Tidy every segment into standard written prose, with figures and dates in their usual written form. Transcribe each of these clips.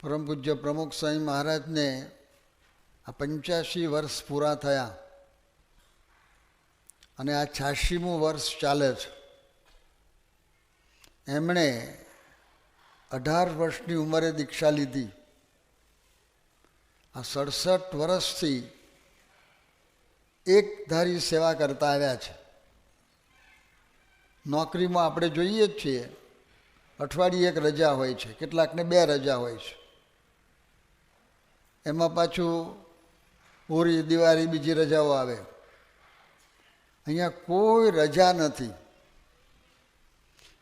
પરમ પૂજ્ય પ્રમુખ સ્વામી મહારાજને આ 85 વર્ષ પૂરા થયા અને આ 86મું વર્ષ ચાલે છે. એમણે 18 વર્ષની ઉંમરે દીક્ષા લીધી. આ 67 વર્ષથી એક ધારી સેવા કરતા આવ્યા છે. નોકરીમાં આપણે જોઈએ જ છીએ, અઠવાડિયે એક રજા હોય છે, કેટલાકને 2 રજા હોય છે. એમાં પાછું હોળી, દિવાળી, બીજી રજાઓ આવે. અહીંયા કોઈ રજા નથી.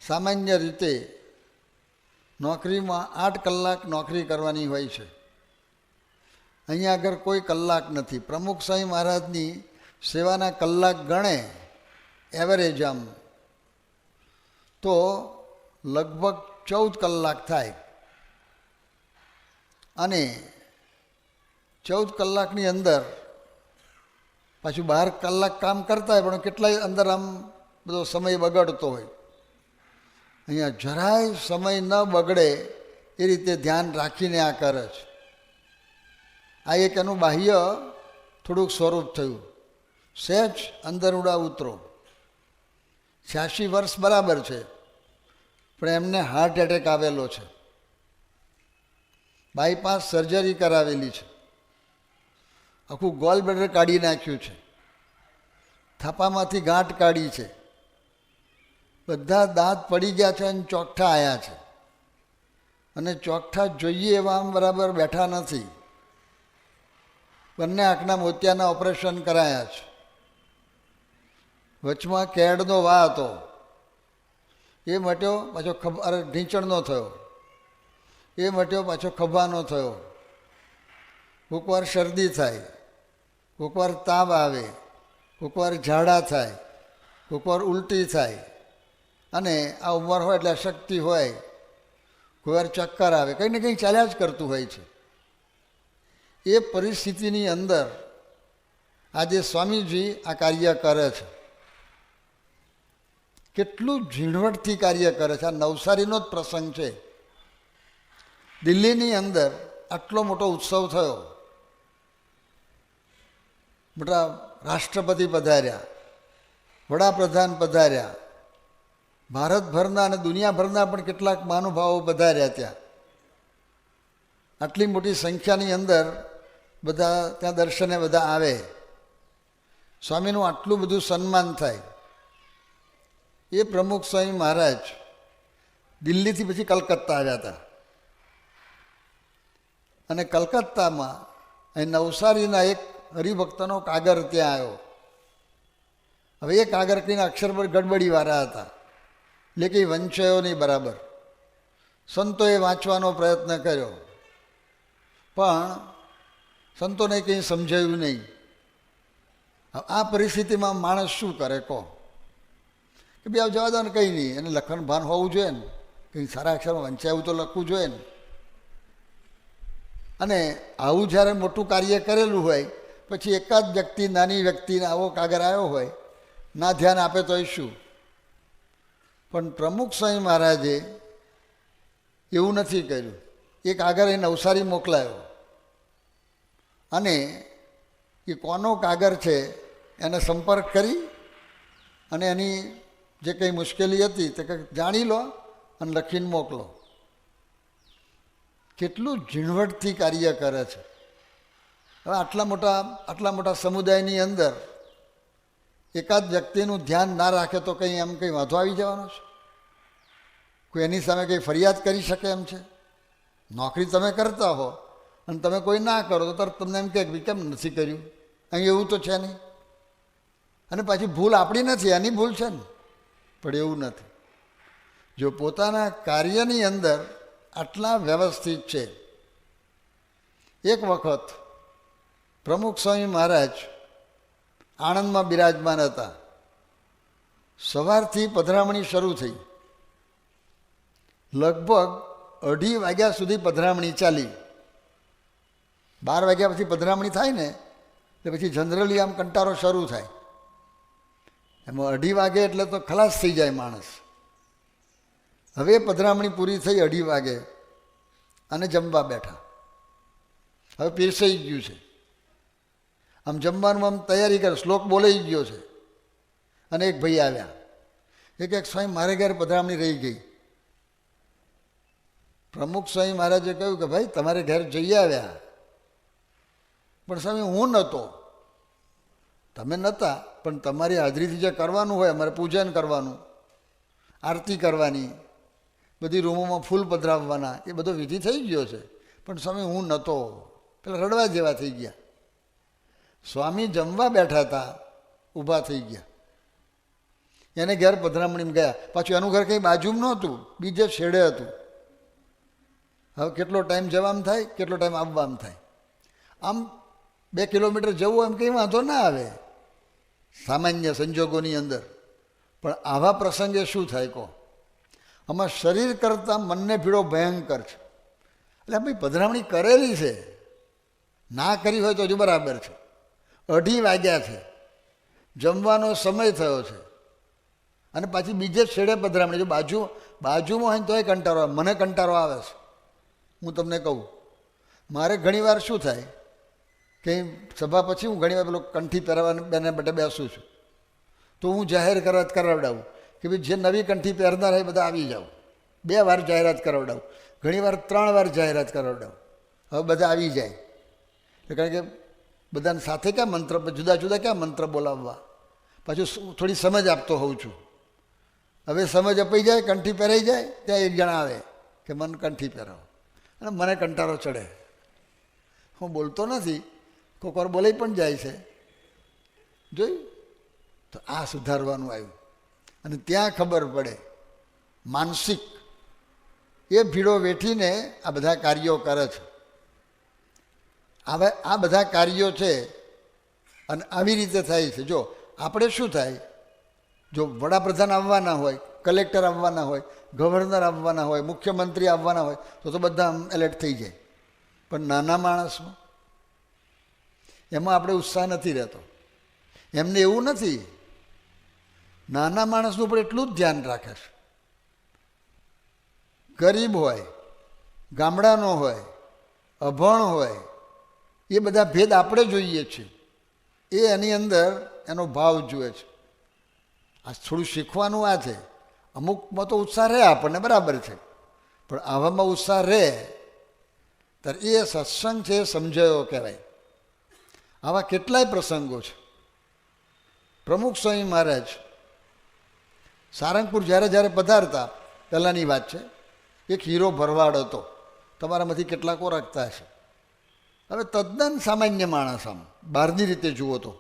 સામાન્ય રીતે નોકરીમાં 8 કલાક નોકરી કરવાની હોય છે. અહીંયા આગળ કોઈ કલાક નથી. પ્રમુખ સ્વામી મહારાજની સેવાના કલાક ગણે એવરેજ આમ તો લગભગ 14 કલાક થાય. અને 14 કલાકની અંદર પાછું 12 કલાક કામ કરતા હોય, પણ કેટલાય અંદર આમ બધો સમય બગડતો હોય. અહીંયા જરાય સમય ન બગડે એ રીતે ધ્યાન રાખીને આ કરે છે. આ એક એનું બાહ્ય થોડુંક સ્વરૂપ થયું. સહેજ અંદર ઉડા ઉતરો. 86 વર્ષ બરાબર છે, પણ એમને હાર્ટ એટેક આવેલો છે. બાયપાસ સર્જરી કરાવેલી છે. આખું ગોલ બ્લેડર કાઢી નાખ્યું છે. થાપામાંથી ગાંઠ કાઢી છે. બધા દાંત પડી ગયા છે અને ચોકઠા આવ્યા છે. અને ચોકઠા જોઈએ એવા આમ બરાબર બેઠા નથી. બંને આંખના મોતિયાના ઓપરેશન કરાયા છે. વચમાં કેડનો વા હતો, એ મટ્યો, પાછો ઢીંચણનો થયો, એ મટ્યો, પાછો ખભાનો થયો. કોઈકવાર શરદી થાય, કોઈકવાર તાવ આવે, કોઈકવાર ઝાડા થાય, કોઈકવાર ઉલટી થાય. અને આ ઉંમર હોય એટલે અશક્તિ હોય, કોઈવાર ચક્કર આવે, કંઈ ને કંઈ ચાલ્યા જ કરતું હોય છે. એ પરિસ્થિતિની અંદર આજે સ્વામીજી આ કાર્ય કરે છે. કેટલું ઝીણવટથી કાર્ય કરે છે. આ નવસારીનો જ પ્રસંગ છે. દિલ્હીની અંદર આટલો મોટો ઉત્સવ થયો. મોટા રાષ્ટ્રપતિ પધાર્યા, વડાપ્રધાન પધાર્યા, ભારતભરના અને દુનિયાભરના પણ કેટલાક મહાનુભાવો પધાર્યા. ત્યાં આટલી મોટી સંખ્યાની અંદર બધા ત્યાં દર્શને બધા આવે. સ્વામીનું આટલું બધું સન્માન થાય. એ પ્રમુખ સ્વામી મહારાજ દિલ્હીથી પછી કલકત્તા આવ્યા હતા. અને કલકત્તામાં અહીં નવસારીના એક હરિભક્તનો કાગર ત્યાં આવ્યો. હવે એ કાગર કંઈને અક્ષર પર ગડબડીવાળા હતા, એટલે કંઈ વંચાયો નહીં બરાબર. સંતોએ વાંચવાનો પ્રયત્ન કર્યો, પણ સંતોને કંઈ સમજાયું નહીં. આ પરિસ્થિતિમાં માણસ શું કરે કહો? કે બે જવા દો ને, કંઈ નહીં, એને લખન ભાન હોવું જોઈએ ને, કંઈ સારા અક્ષરમાં વંચાયું તો લખવું જોઈએ ને. અને આવું જ્યારે મોટું કાર્ય કરેલું હોય, પછી એકાદ વ્યક્તિ, નાની વ્યક્તિને આવો કાગર આવ્યો હોય, ના ધ્યાન આપે તો શું? પણ પ્રમુખ સ્વામી મહારાજે એવું નથી કર્યું. એક કાગર એ નવસારી મોકલાયો અને એ કોનો કાગર છે એને સંપર્ક કરી અને એની જે કંઈ મુશ્કેલી હતી તે જાણી લો અને લખીને મોકલો. કેટલું ઝીણવટથી કાર્ય કરે છે. હવે આટલા મોટા સમુદાયની અંદર એકાદ વ્યક્તિનું ધ્યાન ના રાખે તો કંઈ એમ કંઈ વાંધો આવી જવાનો છે? કોઈ એની સામે કંઈ ફરિયાદ કરી શકે એમ છે? નોકરી તમે કરતા હો અને તમે કોઈ ના કરો તો તરત તમને એમ કહે કેમ નથી કર્યું? અહીં એવું તો છે નહીં. અને પાછી ભૂલ આપણી નથી, એની ભૂલ છે ને. પણ એવું નથી. જો પોતાના કાર્યની અંદર આટલા વ્યવસ્થિત છે. એક વખત પ્રમુખ સ્વામી મહારાજ આણંદમાં બિરાજમાન હતા. સવારથી પધરામણી શરૂ થઈ. લગભગ 2:30 વાગ્યા સુધી પધરામણી ચાલી. 12 વાગ્યા પછી પધરામણી થાય ને એટલે પછી જનરલી આમ કંટારો શરૂ થાય. એમાં 2:30 વાગે એટલે તો ખલાસ થઈ જાય માણસ. હવે પધરામણી પૂરી થઈ 2:30 વાગે અને જમવા બેઠા. હવે પીરસાઈ ગયું છે, આમ જમવાનું આમ તૈયારી કરે, શ્લોક બોલાઈ ગયો છે, અને એક ભાઈ આવ્યા. એ કહે સ્વામી મારે ઘેર પધરામણી રહી ગઈ. પ્રમુખ સ્વામી મહારાજે કહ્યું કે ભાઈ તમારે ઘેર જઈ આવ્યા, પણ સ્વામી હું નહોતો. તમે નહોતા, પણ તમારી હાજરીથી જે કરવાનું હોય, અમારે પૂજન કરવાનું, આરતી કરવાની, બધી રૂમોમાં ફૂલ પધરાવવાના, એ બધો વિધિ થઈ ગયો છે, પણ સ્વામી હું નહોતો. પેલા રડવા જેવા થઈ ગયા. સ્વામી જમવા બેઠા હતા, ઊભા થઈ ગયા, એને ઘેર પધરામણીમાં ગયા. પાછું એનું ઘર કંઈ બાજુમાં નહોતું, બીજે છેડે હતું. હવે કેટલો ટાઈમ જવામાં થાય, કેટલો ટાઈમ આવવામાં થાય. આમ 2 કિલોમીટર જવું એમ કંઈ વાંધો ના આવે સામાન્ય સંજોગોની અંદર, પણ આવા પ્રસંગે શું થાય કહો? આમાં શરીર કરતાં મનને પીડો ભયંકર છે. એટલે ભાઈ પધરામણી કરેલી છે, ના કરી હોય તો હજુ બરાબર છે. 2:30 વાગ્યા છે, જમવાનો સમય થયો છે, અને પાછી બીજે જ છેડે પધરામણી. જો બાજુમાં હોય તોય કંટાળો આવે. મને કંટાળો આવે છે, હું તમને કહું. મારે ઘણીવાર શું થાય કે સભા પછી હું ઘણીવાર પેલો કંઠી પહેરવાને માટે બેસું છું, તો હું જાહેર કરાવડાવું કે ભાઈ જે નવી કંઠી પહેરનાર હોય બધા આવી જાઓ. 2 વાર જાહેરાત કરાવડાવું, ઘણીવાર 3 વાર જાહેરાત કરાવડાવું. હવે બધા આવી જાય, કારણ કે બધાને સાથે ક્યાં મંત્ર, જુદા જુદા ક્યાં મંત્ર બોલાવવા. પાછું થોડી સમજ આપતો હોઉં છું. હવે સમજ અપાઈ જાય, કંઠી પહેરાઈ જાય, ત્યાં એક જણા આવે કે મને કંઠી પહેરાવો, અને મને કંટાળો ચડે. હું બોલતો નથી, કોઈક વાર બોલાઈ પણ જાય છે. જોયું તો આ સુધારવાનું આવ્યું. અને ત્યાં ખબર પડે માનસિક એ ભીડો વેઠીને આ બધા કાર્યો કરે છે. હવે આ બધા કાર્યો છે, અને આવી રીતે થાય છે. જો આપણે શું થાય, જો વડાપ્રધાન આવવાના હોય, કલેક્ટર આવવાના હોય, ગવર્નર આવવાના હોય, મુખ્યમંત્રી આવવાના હોય, તો બધા એલર્ટ થઈ જાય. પણ નાના માણસમાં એમાં આપણે ઉત્સાહ નથી રહેતો. એમને એવું નથી. નાના માણસનું પણ એટલું જ ધ્યાન રાખે છે. ગરીબ હોય, ગામડાનો હોય, અભણ હોય, એ બધા ભેદ આપણે જોઈએ છીએ. એ એની અંદર એનો ભાવ જુએ છે. આ થોડું શીખવાનું આ છે. અમુકમાં તો ઉત્સાહ રહે આપણને, બરાબર છે, પણ આવામાં ઉત્સાહ રહે ત્યારે એ સત્સંગ છે, સમજાયો કહેવાય. આવા કેટલાય પ્રસંગો છે. પ્રમુખ સ્વામી મહારાજ સારંગપુર જ્યારે પધારતા, પહેલાંની વાત છે, એક હીરો ભરવાડ હતો. તમારામાંથી કેટલાક ઓળખતા હશે. હવે તદ્દન સામાન્ય માણસ, આમ બહારની રીતે જુઓ તો,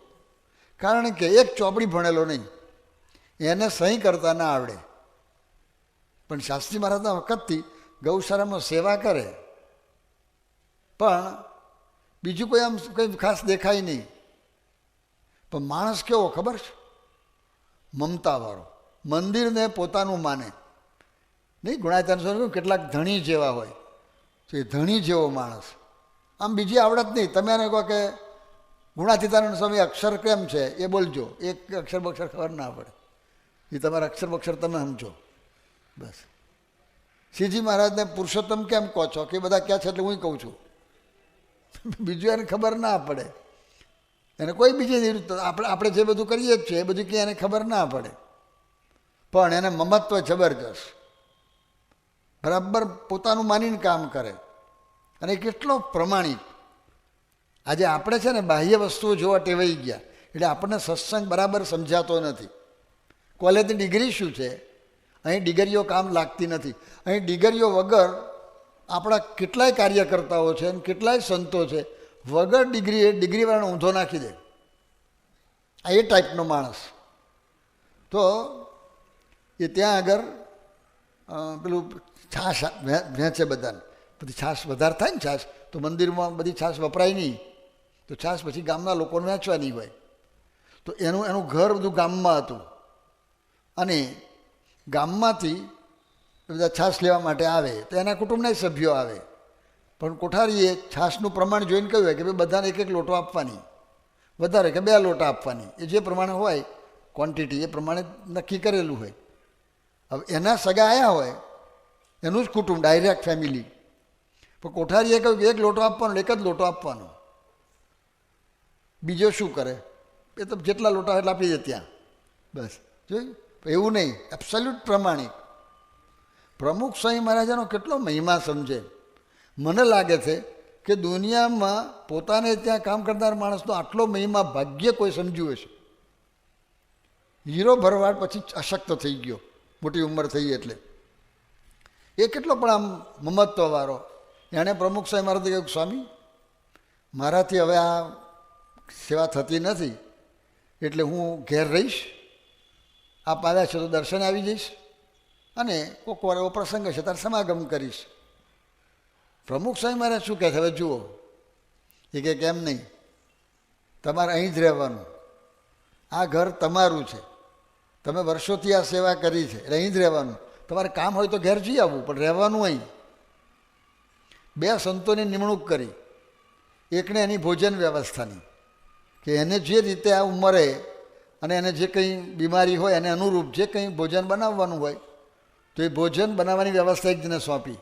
કારણ કે એક ચોપડી ભણેલો નહીં, એને સહી કરતા ના આવડે, પણ શાસ્ત્રી મહારાજના વખતથી ગૌશાળામાં સેવા કરે. પણ બીજું કોઈ આમ કંઈ ખાસ દેખાય નહીં. પણ માણસ કેવો ખબર છે? મમતાવાળો, મંદિરને પોતાનું માને નહીં. ગુણાતીતાન સ્વામી કેટલાક ધણી જેવા હોય, તો એ ધણી જેવો માણસ. આમ બીજી આવડત નહીં. તમે એને કહો કે ગુણાતીતાનંદ સ્વામી અક્ષર કેમ છે એ બોલજો, એક અક્ષર બક્ષર ખબર ના પડે. એ તમારા અક્ષર બક્ષર તમે સમજો બસ. શ્રીજી મહારાજને પુરુષોત્તમ કેમ કહો છો કે બધા ક્યાં છે એટલે હું કહું છું, બીજું એને ખબર ના પડે. એને કોઈ બીજી આપણે જે બધું કરીએ જ છીએ એ બધું ક્યાં એને ખબર ના પડે. પણ એને મમત્વ જબરજસ્ત, બરાબર પોતાનું માનીને કામ કરે, અને કેટલો પ્રમાણિક. આજે આપણે છે ને બાહ્ય વસ્તુઓ જોવા ટેવાઈ ગયા, એટલે આપણને સત્સંગ બરાબર સમજાતો નથી. કોલેજની ડિગ્રી શું છે? અહીં ડિગ્રીઓ કામ લાગતી નથી. અહીં ડિગ્રીઓ વગર આપણા કેટલાય કાર્યકર્તાઓ છે અને કેટલાય સંતો છે, વગર ડિગ્રીવાળાને ઊંધો નાખી દે. આ એ ટાઈપનો માણસ. તો એ ત્યાં આગળ પેલું છાશ વહેંચે બધાને. બધી છાશ વધારે થાય ને, છાશ તો મંદિરમાં બધી છાશ વપરાય નહીં, તો છાશ પછી ગામના લોકોને વહેંચવાની હોય. તો એનું ઘર બધું ગામમાં હતું, અને ગામમાંથી બધા છાશ લેવા માટે આવે તો એના કુટુંબના સભ્યો આવે. પણ કોઠારીએ છાશનું પ્રમાણ જોઈને કહ્યું હોય કે ભાઈ બધાને 1 લોટો આપવાની, વધારે કે 2 લોટા આપવાની, એ જે પ્રમાણે હોય ક્વોન્ટિટી એ પ્રમાણે નક્કી કરેલું હોય. હવે એના સગા આવ્યા હોય, એનું જ કુટુંબ, ડાયરેક્ટ ફેમિલી, પણ કોઠારીએ કહ્યું કે એક લોટો આપવાનો, એક જ લોટો આપવાનો, બીજો શું કરે? એ તો જેટલા લોટા એટલા આપી દે ત્યાં, બસ. જોયું? એવું નહીં, એબ્સોલ્યુટ પ્રમાણિક. પ્રમુખ સ્વામી મહારાજાનો કેટલો મહિમા સમજે. મને લાગે છે કે દુનિયામાં પોતાને ત્યાં કામ કરનાર માણસનો આટલો મહિમા ભાગ્ય કોઈ સમજ્યું હશે. હીરો ભરવાડ પછી અશક્ત થઈ ગયો, મોટી ઉંમર થઈ એટલે. એ કેટલો પણ આમ મમત્વવાળો. એણે પ્રમુખ સ્વામી મહારાજે કહ્યું, સ્વામી મારાથી હવે આ સેવા થતી નથી, એટલે હું ઘેર રહીશ, આપ આવ્યા છે તો દર્શન આવી જઈશ, અને કોઈક વાર એવો પ્રસંગ હશે ત્યારે સમાગમ કરીશ. પ્રમુખ સ્વામી મહારાજ શું કહે છે? હવે જુઓ, એ કે કેમ નહીં, તમારે અહીં જ રહેવાનું, આ ઘર તમારું છે, તમે વર્ષોથી આ સેવા કરી છે, એટલે અહીં જ રહેવાનું. તમારે કામ હોય તો ઘેર જઈ આવવું, પણ રહેવાનું અહીં. 2 સંતોની નિમણૂક કરી, એકને એની ભોજન વ્યવસ્થાની, કે એને જે રીતે આ ઉંમરે અને એને જે કંઈ બીમારી હોય એને અનુરૂપ જે કંઈ ભોજન બનાવવાનું હોય તો એ ભોજન બનાવવાની વ્યવસ્થા એક જણે સોંપી,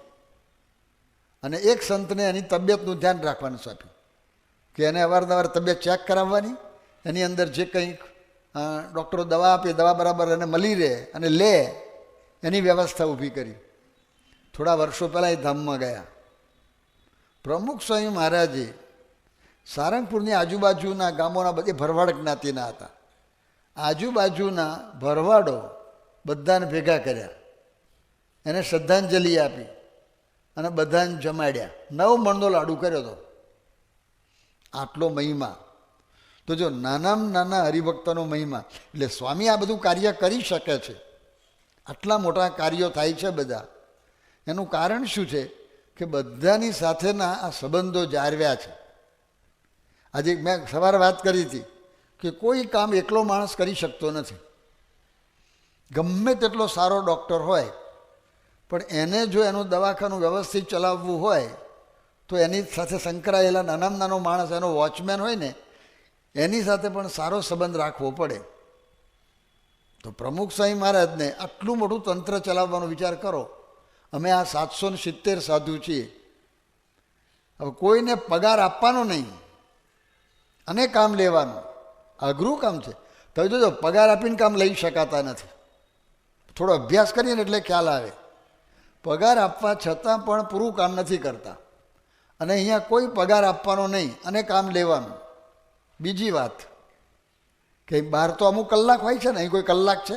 અને એક સંતને એની તબિયતનું ધ્યાન રાખવાનું સોંપ્યું, કે એને અવારનવાર તબિયત ચેક કરાવવાની, એની અંદર જે કંઈક ડૉક્ટરો દવા આપે દવા બરાબર એને મળી રહે અને લે એની વ્યવસ્થા ઊભી કરી. થોડા વર્ષો પહેલાં એ ધામમાં ગયા. પ્રમુખ સ્વામી મહારાજે સારંગપુરની આજુબાજુના ગામોના બધે ભરવાડ જ્ઞાતિના હતા. આજુબાજુના ભરવાડો બધાને ભેગા કર્યા, એને શ્રદ્ધાંજલિ આપી અને બધાને જમાડ્યા. 9 મણનો લાડુ કર્યો હતો. આટલો મહિમા તો જો નાનામાં નાના હરિભક્તનો મહિમા. એટલે સ્વામી આ બધું કાર્ય કરી શકે છે, આટલા મોટા કાર્યો થાય છે બધા. એનું કારણ શું છે? કે બધાની સાથેના આ સંબંધો જાળવ્યા છે. આજે મેં સવારે વાત કરી હતી કે કોઈ કામ એકલો માણસ કરી શકતો નથી. ગમે તેટલો સારો ડૉક્ટર હોય, પણ એને જો એનું દવાખાનું વ્યવસ્થિત ચલાવવું હોય તો એની સાથે સંકળાયેલા નાનામાં નાનો માણસ, એનો વોચમેન હોય ને, એની સાથે પણ સારો સંબંધ રાખવો પડે. તો પ્રમુખ સ્વામી મહારાજને આટલું મોટું તંત્ર ચલાવવાનો વિચાર કરો. અમે આ 770 સાધુ છીએ. હવે કોઈને પગાર આપવાનો નહીં અને કામ લેવાનું, અઘરું કામ છે. તમે જોજો, પગાર આપીને કામ લઈ શકાતા નથી. થોડો અભ્યાસ કરીએ ને એટલે ખ્યાલ આવે. પગાર આપવા છતાં પણ પૂરું કામ નથી કરતા, અને અહીંયા કોઈ પગાર આપવાનો નહીં અને કામ લેવાનું. બીજી વાત કે બહાર તો અમુક કલાક હોય છે ને, અહીં કોઈ કલાક છે?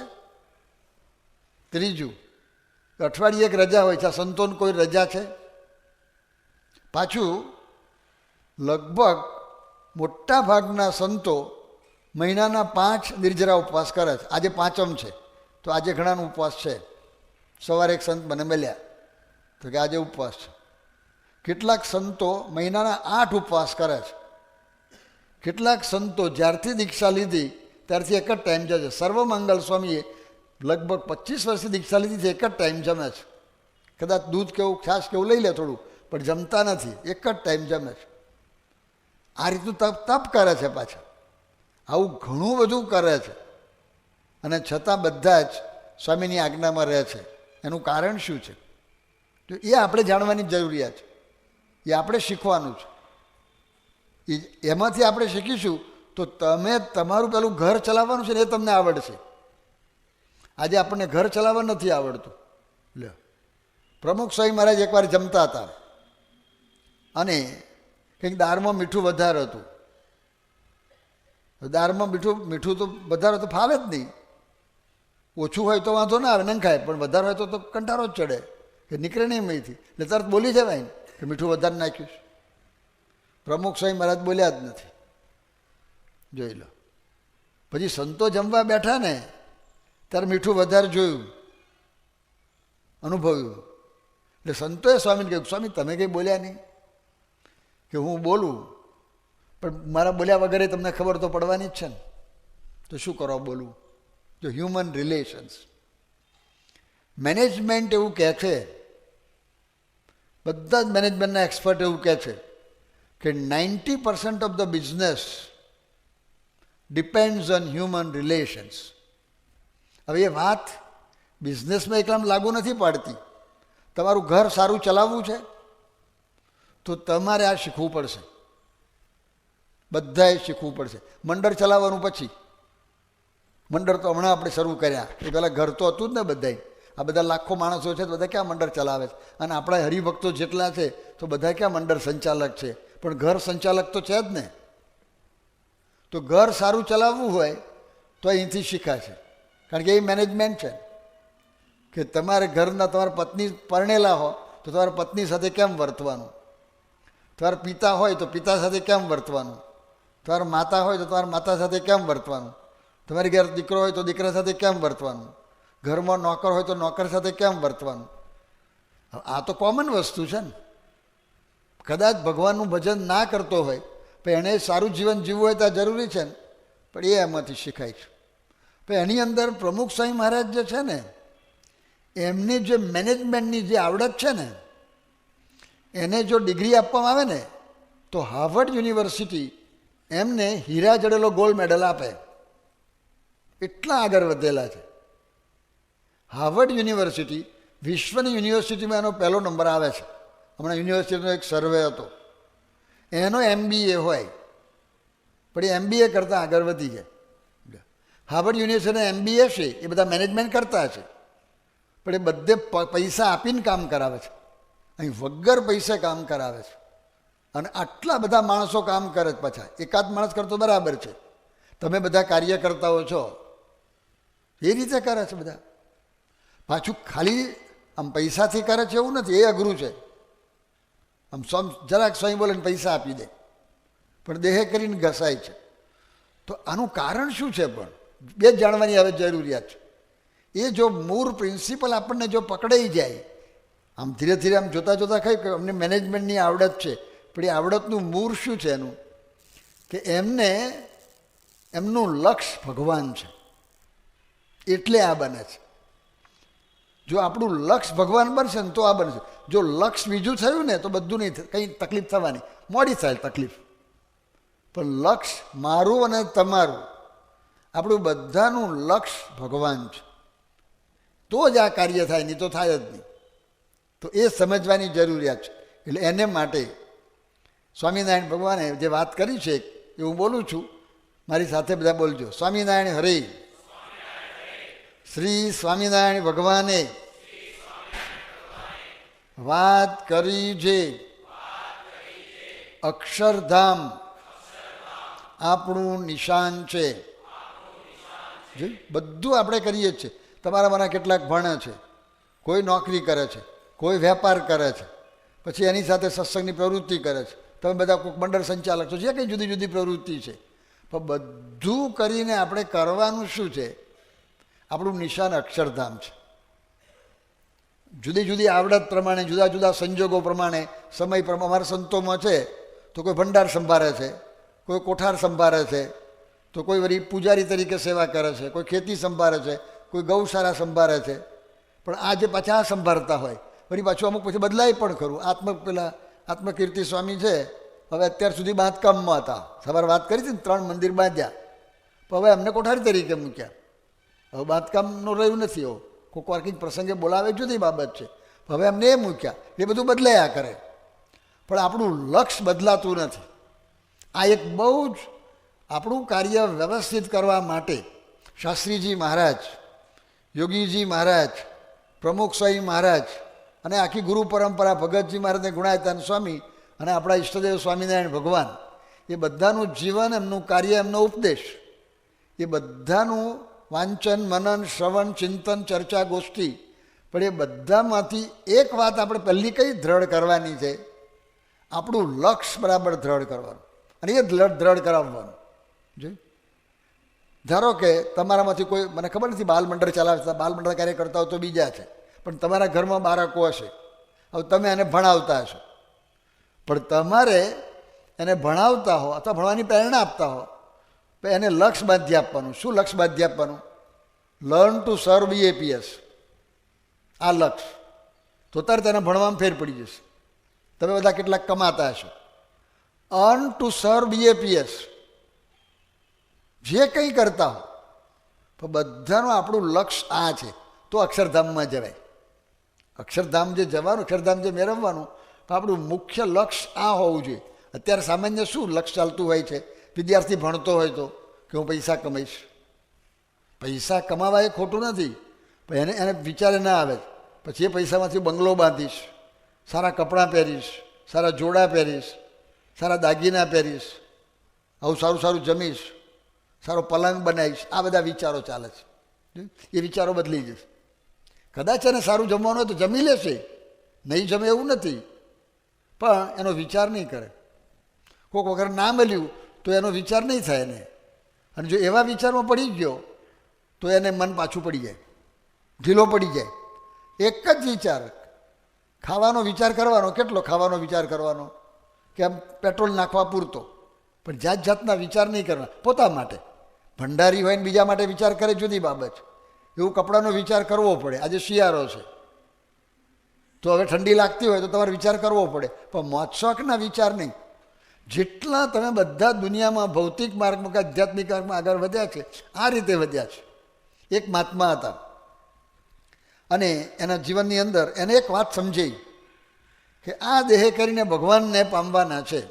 ત્રીજું, અઠવાડિયે એક રજા હોય છે, સંતોને કોઈ રજા છે? પાછું લગભગ મોટા ભાગના સંતો મહિનાના 5 નિર્જરા ઉપવાસ કરે છે. આજે 5મ છે તો આજે ઘણાનો ઉપવાસ છે. સવારે એક સંત મને મળ્યા તો કે આજે ઉપવાસ છે. કેટલાક સંતો મહિનાના 8 ઉપવાસ કરે છે. કેટલાક સંતો જ્યારથી દીક્ષા લીધી ત્યારથી એક જ ટાઈમ જમે છે. સર્વમંગલ સ્વામીએ લગભગ 25 વર્ષથી દીક્ષા લીધી છે, એક જ ટાઈમ જમે છે. કદાચ દૂધ કેવું છાશ કેવું લઈ લે થોડું, પણ જમતા નથી, એક જ ટાઈમ જમે છે. આ રીતનું તપ કરે છે. પાછા આવું ઘણું બધું કરે છે, અને છતાં બધા જ સ્વામીની આજ્ઞામાં રહે છે. એનું કારણ શું છે? તો એ આપણે જાણવાની જરૂરિયાત છે, એ આપણે શીખવાનું છે. એમાંથી આપણે શીખીશું તો તમે તમારું પેલું ઘર ચલાવવાનું છે ને એ તમને આવડશે. આજે આપણને ઘર ચલાવવા નથી આવડતું. લે, પ્રમુખ સ્વામી મહારાજ એકવાર જમતા હતા અને કંઈક દાળમાં મીઠું વધારે હતું. દાળમાં મીઠું તો વધારે તો ફાવે જ નહીં. ઓછું હોય તો વાંધો ના આવે, નંખાય, પણ વધારે હોય તો કંટાળો જ ચડે કે નીકળે નહીં મહીથી. એટલે તરત બોલી જવાય ને કે મીઠું વધારે નાખ્યું. પ્રમુખ સ્વામી મહારાજ બોલ્યા જ નથી. જોઈ લો. પછી સંતો જમવા બેઠા ને ત્યારે મીઠું વધારે જોયું, અનુભવ્યું. એટલે સંતોએ સ્વામીને કહ્યું, સ્વામી તમે કંઈ બોલ્યા નહીં? કે હું બોલું પણ મારા બોલ્યા વગર તમને ખબર તો પડવાની જ છે ને, તો શું કરો બોલું? જો હ્યુમન રિલેશન્સ મેનેજમેન્ટ એવું કહે છે, બધા જ મેનેજમેન્ટના એક્સપર્ટ એવું કહે છે કે 90% of the business depends on human relations. હવે એ વાત બિઝનેસમાં એકલામ લાગુ નથી પાડતી. તમારું ઘર સારું ચલાવવું છે તો તમારે આ શીખવું પડશે, બધાએ શીખવું પડશે. મંડળ ચલાવવાનું પછી, મંડળ તો હમણાં આપણે શરૂ કર્યા, એ પહેલાં ઘર તો હતું જ ને બધાય. આ બધા લાખો માણસો છે તો બધા ક્યાં મંડળ ચલાવે છે? અને આપણા હરિભક્તો જેટલા છે તો બધા ક્યાં મંડળ સંચાલક છે? પણ ઘર સંચાલક તો છે જ ને. તો ઘર સારું ચલાવવું હોય તો અહીંથી શીખાશે, કારણ કે એ મેનેજમેન્ટ છે કે તમારે ઘરના તમારા પત્ની પરણેલા હો તો તમારા પત્ની સાથે કેમ વર્તવાનું, તમારા પિતા હોય તો પિતા સાથે કેમ વર્તવાનું, તમારા માતા હોય તો તમારા માતા સાથે કેમ વર્તવાનું, તમારી ઘર દીકરો હોય તો દીકરા સાથે કેમ વર્તવાનું, ઘરમાં નોકર હોય તો નોકર સાથે કેમ વર્તવાનું. આ તો કોમન વસ્તુ છે ને. કદાચ ભગવાનનું ભજન ના કરતો હોય પણ એણે સારું જીવન જીવવું હોય તો આ જરૂરી છે ને, પણ એ એમાંથી શીખાય છે. પણ એની અંદર પ્રમુખ સ્વામી મહારાજ જે છે ને, એમની જે મેનેજમેન્ટની જે આવડત છે ને, એને જો ડિગ્રી આપવામાં આવે ને તો હાર્વર્ડ યુનિવર્સિટી એમને હીરા જડેલો ગોલ્ડ મેડલ આપે, એટલા આગળ વધેલા છે. હાર્વર્ડ યુનિવર્સિટી વિશ્વની યુનિવર્સિટીમાં એનો પહેલો નંબર આવે છે. હમણાં યુનિવર્સિટીનો એક સર્વે હતો, એનો MBA હોય પણ એ MBA કરતાં આગળ વધી જાય. હાર્વર્ડ યુનિવર્સિટીના MBA છે એ બધા મેનેજમેન્ટ કરતા છે, પણ એ બધે પૈસા આપીને કામ કરાવે છે. અહીં વગર પૈસે કામ કરાવે છે. અને આટલા બધા માણસો કામ કરે છે. પાછા એકાદ માણસ કરતો બરાબર છે, તમે બધા કાર્યકર્તાઓ છો એ રીતે કરે છે બધા. પાછું ખાલી આમ પૈસાથી કરે છે એવું નથી, એ અઘરું છે. આમ જરાક સ્વામી બોલે પૈસા આપી દે, પણ દેહે કરીને ઘસાય છે. તો આનું કારણ શું છે? પણ બે જ જાણવાની હવે જરૂરિયાત છે. એ જો મૂળ પ્રિન્સિપલ આપણને જો પકડાઈ જાય, આમ ધીરે ધીરે આમ જોતાં જોતાં કહ્યું કે અમને મેનેજમેન્ટની આવડત છે, પણ એ આવડતનું મૂળ શું છે એનું? કે એમનું લક્ષ્ય ભગવાન છે, એટલે આ બને છે. જો આપણું લક્ષ્ય ભગવાન બનશે ને તો આ બનશે. જો લક્ષ્ય બીજું થયું ને તો બધું નહીં, કંઈ તકલીફ થવાની, મોડી થાય તકલીફ. પણ લક્ષ્ય મારું અને તમારું, આપણું બધાનું લક્ષ્ય ભગવાન છે, તો જ આ કાર્ય થાય, નહીં તો થાય જ નહીં. તો એ સમજવાની જરૂરિયાત છે. એટલે એને માટે સ્વામિનારાયણ ભગવાને જે વાત કરી છે એ હું બોલું છું, મારી સાથે બધા બોલજો. સ્વામિનારાયણ હરે. શ્રી સ્વામિનારાયણ ભગવાને વાત કરી જે અક્ષરધામ આપણું નિશાન છે. બધું આપણે કરીએ જ છીએ. તમારા મારા કેટલાક ભણે છે, કોઈ નોકરી કરે છે, કોઈ વેપાર કરે છે, પછી એની સાથે સત્સંગની પ્રવૃત્તિ કરે છે. તમે બધા કોઈક મંડળ સંચાલક છો, જે કંઈ જુદી જુદી પ્રવૃત્તિ છે. પણ બધું કરીને આપણે કરવાનું શું છે? આપણું નિશાન અક્ષરધામ છે. જુદી જુદી આવડત પ્રમાણે, જુદા જુદા સંજોગો પ્રમાણે, સમય પ્રમાણે અમારા સંતોમાં છે તો કોઈ ભંડાર સંભાળે છે, કોઈ કોઠાર સંભાળે છે, તો કોઈ વળી પૂજારી તરીકે સેવા કરે છે, કોઈ ખેતી સંભાળે છે, કોઈ ગૌશાળા સંભાળે છે. પણ આ જે પાછા સંભાળતા હોય વળી પાછું અમુક પછી બદલાય પણ ખરું. પેલા આત્મકીર્તિ સ્વામી છે, હવે અત્યાર સુધી બાંધકામમાં હતા. સવારે વાત કરી હતી ને, 3 મંદિર બાંધ્યા, પણ હવે એમને કોઠારી તરીકે મૂક્યા. હવે બાંધકામનું રહ્યું નથી. એવું કોઈક વાર કંઈક પ્રસંગે બોલાવે જુદી બાબત છે, હવે એમને એ મૂક્યા. એ બધું બદલાયા કરે, પણ આપણું લક્ષ્ય બદલાતું નથી. આ એક બહુ જ આપણું કાર્ય વ્યવસ્થિત કરવા માટે શાસ્ત્રીજી મહારાજ, યોગીજી મહારાજ, પ્રમુખ સ્વામી મહારાજ અને આખી ગુરુ પરંપરા ભગતજી મહારાજને ગુણાયતાન સ્વામી અને આપણા ઈષ્ટદેવ સ્વામિનારાયણ ભગવાન, એ બધાનું જીવન, એમનું કાર્ય, એમનો ઉપદેશ, એ બધાનું વાંચન, મનન, શ્રવણ, ચિંતન, ચર્ચા, ગોષ્ઠી. પણ એ બધામાંથી એક વાત આપણે પહેલી કઈ દ્રઢ કરવાની છે? આપણું લક્ષ્ય બરાબર દ્રઢ કરવાનું, અને એ દ્રઢ કરાવવાનું. જોયું? ધારો કે તમારામાંથી કોઈ, મને ખબર નથી બાલ મંડળ ચલાવતા, બાલ મંડળ કાર્યકર્તાઓ તો બીજા છે, પણ તમારા ઘરમાં બાળકો હશે. હવે તમે એને ભણાવતા હશો, પણ તમારે એને ભણાવતા હો અથવા ભણવાની પ્રેરણા આપતા હો, તો એને લક્ષ્ય બાંધી આપવાનું. શું લક્ષ્ય બાંધી આપવાનું? લર્ન ટુ સર્વ BAPS. આ લક્ષ્ય તો તરત એને ભણવામાં ફેર પડી જશે. તમે બધા કેટલાક કમાતા હશો, અર્ન ટુ સર્વ BAPS. જે કંઈ કરતા હો, તો બધાનું આપણું લક્ષ્ય આ છે, તો અક્ષરધામમાં જવાય. અક્ષરધામ જે જવાનું, અક્ષરધામ જે મેળવવાનું, તો આપણું મુખ્ય લક્ષ્ય આ હોવું જોઈએ. અત્યારે સામાન્ય શું લક્ષ્ય ચાલતું હોય છે? વિદ્યાર્થી ભણતો હોય તો કે હું પૈસા કમાઈશ. પૈસા કમાવા એ ખોટું નથી, પણ એને વિચારે ના આવે પછી એ પૈસામાંથી બંગલો બાંધીશ, સારા કપડાં પહેરીશ, સારા જોડા પહેરીશ, સારા દાગીના પહેરીશ, આવું સારું સારું જમીશ, સારો પલંગ બનાવીશ, આ બધા વિચારો ચાલે છે. એ વિચારો બદલી જશે. કદાચ એને સારું જમવાનું હોય તો જમી લેશે, નહીં જમે એવું નથી, પણ એનો વિચાર નહીં કરે. કોઈક વગર ના મળ્યું તો એનો વિચાર નહીં થાય એને. અને જો એવા વિચારમાં પડી ગયો તો એને મન પાછું પડી જાય, ઢીલો પડી જાય. એક જ વિચાર, ખાવાનો વિચાર કરવાનો. કેટલો ખાવાનો વિચાર કરવાનો? કે આમ પેટ્રોલ નાખવા પૂરતો, પણ જાત જાતના વિચાર નહીં કરવા પોતા માટે. ભંડારી હોય ને બીજા માટે વિચાર કરે જુદી બાબત. એવું કપડાનો વિચાર કરવો પડે. આજે શિયાળો છે તો હવે ઠંડી લાગતી હોય તો તમારે વિચાર કરવો પડે, પણ મોજશોખના વિચાર નહીં. જેટલા તમે બધા દુનિયામાં ભૌતિક માર્ગમાં કે આધ્યાત્મિક માર્ગમાં આગળ વધ્યા છે, આ રીતે વધ્યા છે. એક મહાત્મા હતા અને એના જીવનની અંદર એને એક વાત સમજાઈ કે આ દેહે કરીને ભગવાનને પામવાના છે.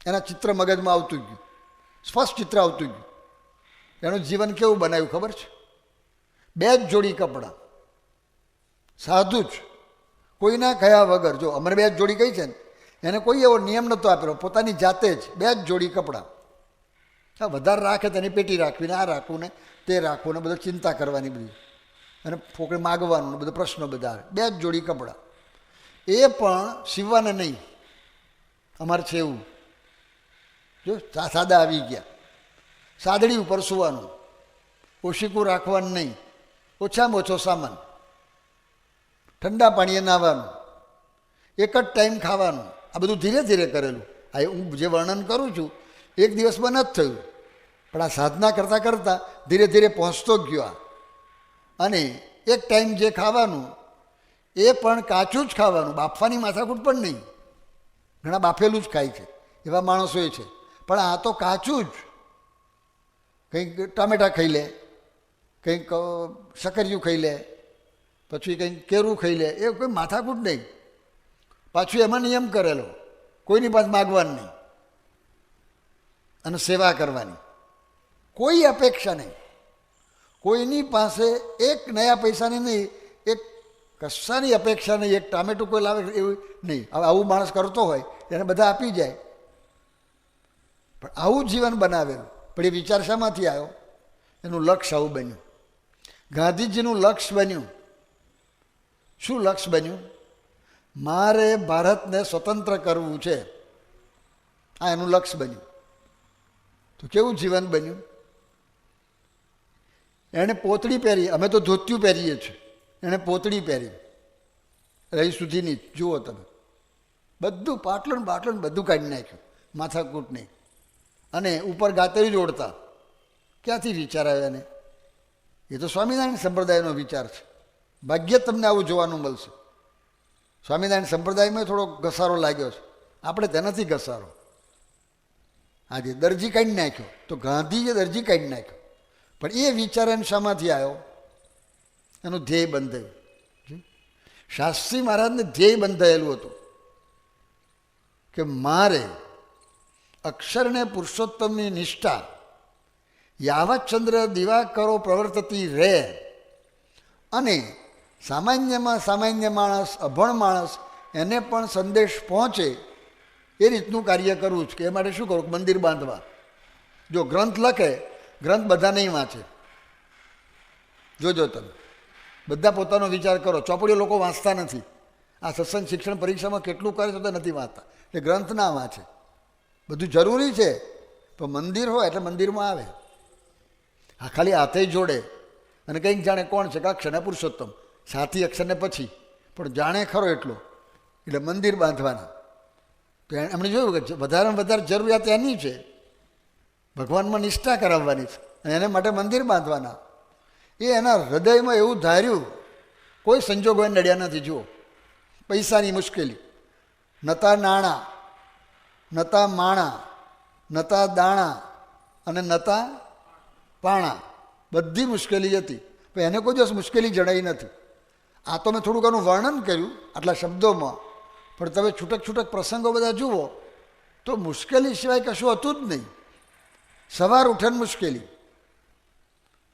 એના ચિત્ર મગજમાં આવતું ગયું, સ્પષ્ટ ચિત્ર આવતું ગયું. એનું જીવન કેવું બનાવ્યું ખબર છે? 2 જ જોડી કપડાં, સાદું જ, કોઈના કયા વગર. જો અમારે 2 જ જોડી કઈ છે ને, એને કોઈ એવો નિયમ નહોતો આપેલો, પોતાની જાતે જ 2 જ જોડી કપડાં. વધારે રાખે તો એની પેટી રાખવી ને આ રાખવું ને તે રાખવું ને બધું ચિંતા કરવાની બધી, અને ફોકરે માગવાનું બધો પ્રશ્નો બધા આવે. 2 જ જોડી કપડાં, એ પણ સીવવાના નહીં. અમારે છે એવું, જો સાદા આવી ગયા. સાદડી ઉપર સૂવાનું, ઓશીકું રાખવાનું નહીં, ઓછામાં ઓછો સામાન, ઠંડા પાણીએ નાહવાનું, એક જ ટાઈમ ખાવાનું. આ બધું ધીરે ધીરે કરેલું. આ હું જે વર્ણન કરું છું એક દિવસમાં નથી થયું, પણ આ સાધના કરતાં કરતાં ધીરે ધીરે પહોંચતો ગયો આ. અને એક ટાઈમ જે ખાવાનું એ પણ કાચું જ ખાવાનું, બાફવાની માથાકૂટ પણ નહીં. ઘણા બાફેલું જ ખાય છે, એવા માણસો એ છે, પણ આ તો કાચું જ. કંઈક ટામેટાં ખાઈ લે, કંઈક શકરિયું ખાઈ લે, પછી કંઈક કેરું ખાઈ લે, એ કોઈ માથાકૂટ નહીં. પાછું એમાં નિયમ કરેલો, કોઈની પાસે માગવાનું નહીં અને સેવા કરવાની. કોઈ અપેક્ષા નહીં, કોઈની પાસે એક નયા પૈસાની નહીં, એક કશાની અપેક્ષા નહીં. એક ટામેટું કોઈ લાવે એવું નહીં. હવે આવું માણસ કરતો હોય એને બધા આપી જાય, પણ આવું જીવન બનાવેલું. પણ એ વિચાર શામાંથી આવ્યો? એનું લક્ષ્ય આવું બન્યું. ગાંધીજીનું લક્ષ્ય બન્યું. શું લક્ષ્ય બન્યું? મારે ભારતને સ્વતંત્ર કરવું છે, આ એનું લક્ષ્ય બન્યું. તો કેવું જીવન બન્યું? એણે પોતળી પહેરી, અમે તો ધોતિયું પહેરીએ છીએ, એણે પોતળી પહેરી રહી સુધીની. જુઓ તમે, બધું પાટલું બાટલું બધું કાઢી નાખ્યું, માથાકૂટ નહીં. અને ઉપર ગાતરી જોડતા. ક્યાંથી વિચાર આવ્યો એને? એ તો સ્વામિનારાયણ સંપ્રદાયનો વિચાર છે. ભાગ્ય તમને આવું જોવાનું મળશે. સ્વામિનારાયણ સંપ્રદાયમાં થોડો ઘસારો લાગ્યો છે, આપણે તેનાથી ઘસારો. આજે દરજી કાઢી નાખ્યો, તો ગાંધીએ દરજી કાઢી નાખ્યો. પણ એ વિચાર એને શામાંથી આવ્યો? એનું ધ્યેય બંધાયું. શાસ્ત્રી મહારાજને ધ્યેય બંધાયેલું હતું કે મારે અક્ષરને પુરુષોત્તમની નિષ્ઠા યાવતચંદ્ર દિવાકરો પ્રવર્તતી રહે, અને સામાન્યમાં સામાન્ય માણસ, અભણ માણસ, એને પણ સંદેશ પહોંચે એ રીતનું કાર્ય કરવું છે. કે એ માટે શું કરવું? મંદિર બાંધવા. જો ગ્રંથ લખે, ગ્રંથ બધા નહીં વાંચે. જોજો તમે બધા પોતાનો વિચાર કરો. ચોપડીઓ લોકો વાંચતા નથી. આ સત્સંગ શિક્ષણ પરીક્ષામાં કેટલું કરે છે તો નથી વાંચતા. એટલે ગ્રંથ ના વાંચે. બધું જરૂરી છે, તો મંદિર હોય એટલે મંદિરમાં આવે. આ ખાલી હાથે જોડે અને કંઈક જાણે કોણ છે કે અક્ષરને પુરુષોત્તમ, સાથી અક્ષરને પછી, પણ જાણે ખરો એટલો. એટલે મંદિર બાંધવાના. તો એમણે જોયું કે વધારેમાં વધારે જરૂરિયાત એની છે, ભગવાનમાં નિષ્ઠા કરાવવાની છે, અને એને માટે મંદિર બાંધવાના. એ એના હૃદયમાં એવું ધાર્યું, કોઈ સંજોગો એને નડ્યા નથી. જુઓ, પૈસાની મુશ્કેલી, નતા નાણાં, નતા માણા, નતા દાણા અને નતા પાણા, બધી મુશ્કેલી હતી. પણ એને કોઈ દિવસ મુશ્કેલી જણાઈ નથી. આ તો મેં થોડુંક એનું વર્ણન કર્યું આટલા શબ્દોમાં, પણ તમે છૂટક છૂટક પ્રસંગો બધા જુઓ તો મુશ્કેલી સિવાય કશું હતું જ નહીં. સવાર ઉઠે મુશ્કેલી,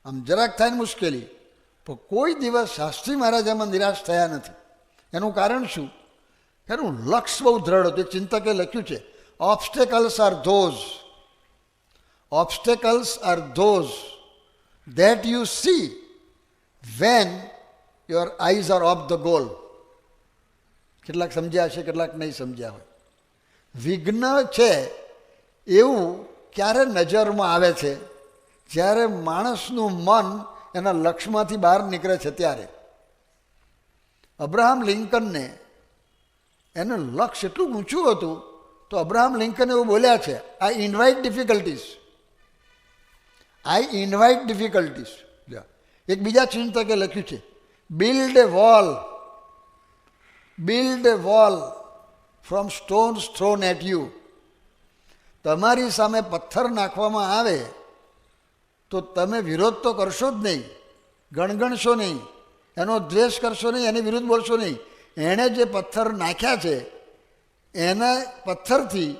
આમ જરાક થાય ને મુશ્કેલી, પણ કોઈ દિવસ શાસ્ત્રી મહારાજ એમાં નિરાશ થયા નથી. એનું કારણ શું? એનું લક્ષ્ય બહુ દ્રઢ હતું. એક ચિંતકે લખ્યું છે, obstacles R those that you see when your eyes are off the goal. કેટલાક સમજ્યા હશે, કેટલાક નહીં સમજ્યા હોય. વિઘ્ન છે એવું ક્યારે નજરમાં આવે છે? જ્યારે માણસનું મન એના લક્ષ્યમાંથી બહાર નીકળે છે ત્યારે. અબ્રાહમ લિંકનને એનું લક્ષ્ય એટલું ઊંચું હતું તો અબ્રાહમ લિંકન એવું બોલ્યા છે, આઈ ઇન્વાઇટ ડિફિકલ્ટીઝ. એક બીજા ચિંતકે લખ્યું છે, build a wall from stones thrown at you. તમારી સામે પથ્થર નાખવામાં આવે તો તમે વિરોધ તો કરશો જ નહીં, ગણગણશો નહીં, એનો દ્વેષ કરશો નહીં, એની વિરુદ્ધ બોલશો નહીં. એણે જે પથ્થર નાખ્યા છે એના પથ્થરથી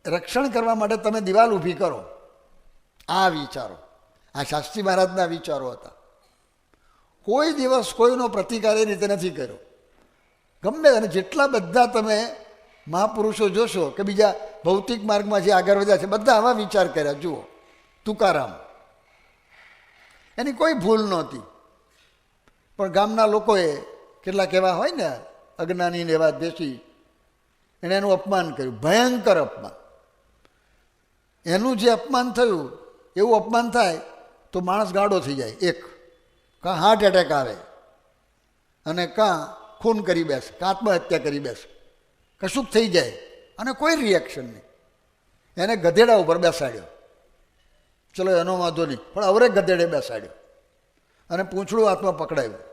રક્ષણ કરવા માટે તમે દિવાલ ઊભી કરો. આ વિચારો, આ શાસ્ત્રી મહારાજના વિચારો હતા. કોઈ દિવસ કોઈનો પ્રતિકાર એ રીતે નથી કર્યો. ગમે અને જેટલા બધા તમે મહાપુરુષો જોશો કે બીજા ભૌતિક માર્ગમાં જે આગળ વધ્યા છે બધા આવા વિચાર કર્યા. જુઓ તુકારામ, એની કોઈ ભૂલ નહોતી, પણ ગામના લોકોએ કેટલાક એવા હોય ને અજ્ઞાનીને એવા દેશી, એણે એનું અપમાન કર્યું, ભયંકર અપમાન. એનું જે અપમાન થયું એવું અપમાન થાય તો માણસ ગાડો થઈ જાય. એક કાં હાર્ટ એટેક આવે અને કાં ખૂન કરી બેસે, કાં આત્મહત્યા કરી બેસે, કશુંક થઈ જાય અને કોઈ રિએક્શન નહીં. એને ગધેડા ઉપર બેસાડ્યો, ચલો એનો વાંધો નહીં, પણ અવરે ગધેડે બેસાડ્યો અને પૂંછડું હાથમાં પકડાયું,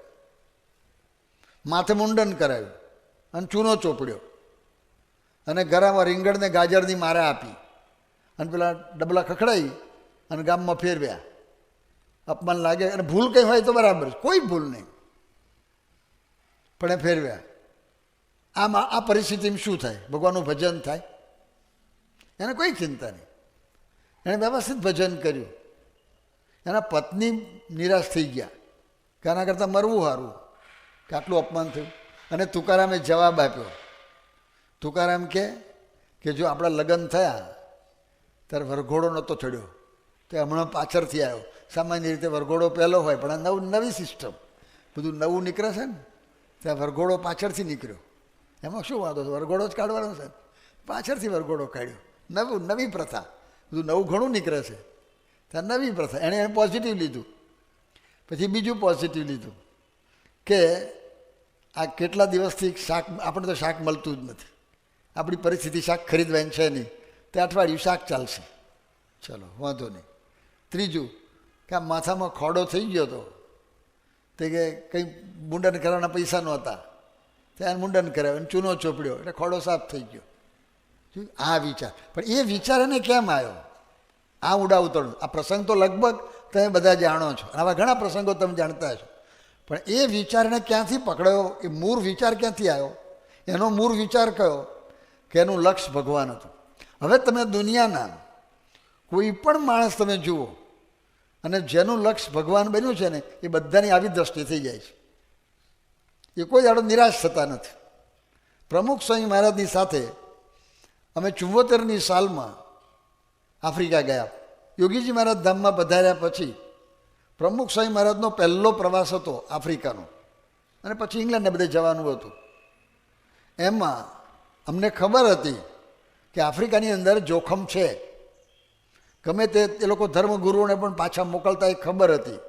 માથે મુંડન કરાયું અને ચૂનો ચોપડ્યો અને ગરામાં રીંગણને ગાજરની મારા આપી અને પેલા ડબલા ખખડાઈ અને ગામમાં ફેરવ્યા. અપમાન લાગે અને ભૂલ કંઈ હોય તો બરાબર, કોઈ ભૂલ નહીં, પણ એ ફેરવ્યા. આમાં આ પરિસ્થિતિમાં શું થાય? ભગવાનનું ભજન થાય? એને કોઈ ચિંતા નહીં. એણે વ્યવસ્થિત ભજન કર્યું. એના પત્ની નિરાશ થઈ ગયા કે આના કરતાં મરવું સારું કે આટલું અપમાન થયું. અને તુકારામે જવાબ આપ્યો. તુકારામ કે જો આપણા લગ્ન થયા ત્યારે વરઘોડો નહોતો ચડ્યો, તે હમણાં પાછળથી આવ્યો. સામાન્ય રીતે વરઘોડો પહેલો હોય, પણ આ નવી સિસ્ટમ, બધું નવું નીકળે છે ને, ત્યાં વરઘોડો પાછળથી નીકળ્યો. એમાં શું વાંધો છે? વરઘોડો જ કાઢવાનો છે, પાછળથી વરઘોડો કાઢ્યો. નવી પ્રથા, બધું નવું ઘણું નીકળે છે, ત્યાં નવી પ્રથા. એણે પોઝિટિવ લીધું. પછી બીજું પોઝિટિવ લીધું કે આ કેટલા દિવસથી શાક, આપણે તો શાક મળતું જ નથી, આપણી પરિસ્થિતિ શાક ખરીદવાની છે નહીં, તે અઠવાડિયું શાક ચાલશે, ચલો વાંધો નહીં. ત્રીજું કે આ માથામાં ખોડો થઈ ગયો હતો, તે કે કંઈ મુંડન કરવાના પૈસા નહોતા, ત્યાં મુંડન કરાવ્યું, ચૂનો ચોપડ્યો એટલે ખોડો સાફ થઈ ગયો. આ વિચાર, પણ એ વિચાર એને કેમ આવ્યો? આ ઉડા ઉતરણું. આ પ્રસંગ તો લગભગ તમે બધા જાણો છો, આવા ઘણા પ્રસંગો તમે જાણતા છો, પણ એ વિચારને ક્યાંથી પકડાયો? એ મૂળ વિચાર ક્યાંથી આવ્યો? એનો મૂળ વિચાર કયો? કે એનું લક્ષ્ય ભગવાન હતું. હવે તમે દુનિયાના કોઈ પણ માણસ તમે જુઓ અને જેનું લક્ષ્ય ભગવાન બન્યું છે ને, એ બધાની આવી દ્રષ્ટિ થઈ જાય છે. એ કોઈ દાડો નિરાશ થતા નથી. પ્રમુખ સ્વામી મહારાજની સાથે અમે 74ની સાલમાં આફ્રિકા ગયા. યોગીજી મહારાજ ધામમાં પધાર્યા પછી પ્રમુખ સ્વામી મહારાજનો પહેલો પ્રવાસ હતો આફ્રિકાનો, અને પછી ઇંગ્લેન્ડને બધે જવાનું હતું. એમાં અમને ખબર હતી કે આફ્રિકાની અંદર જોખમ છે, ગમે તે એ લોકો ધર્મગુરુઓને પણ પાછા મોકલતા એ ખબર હતી.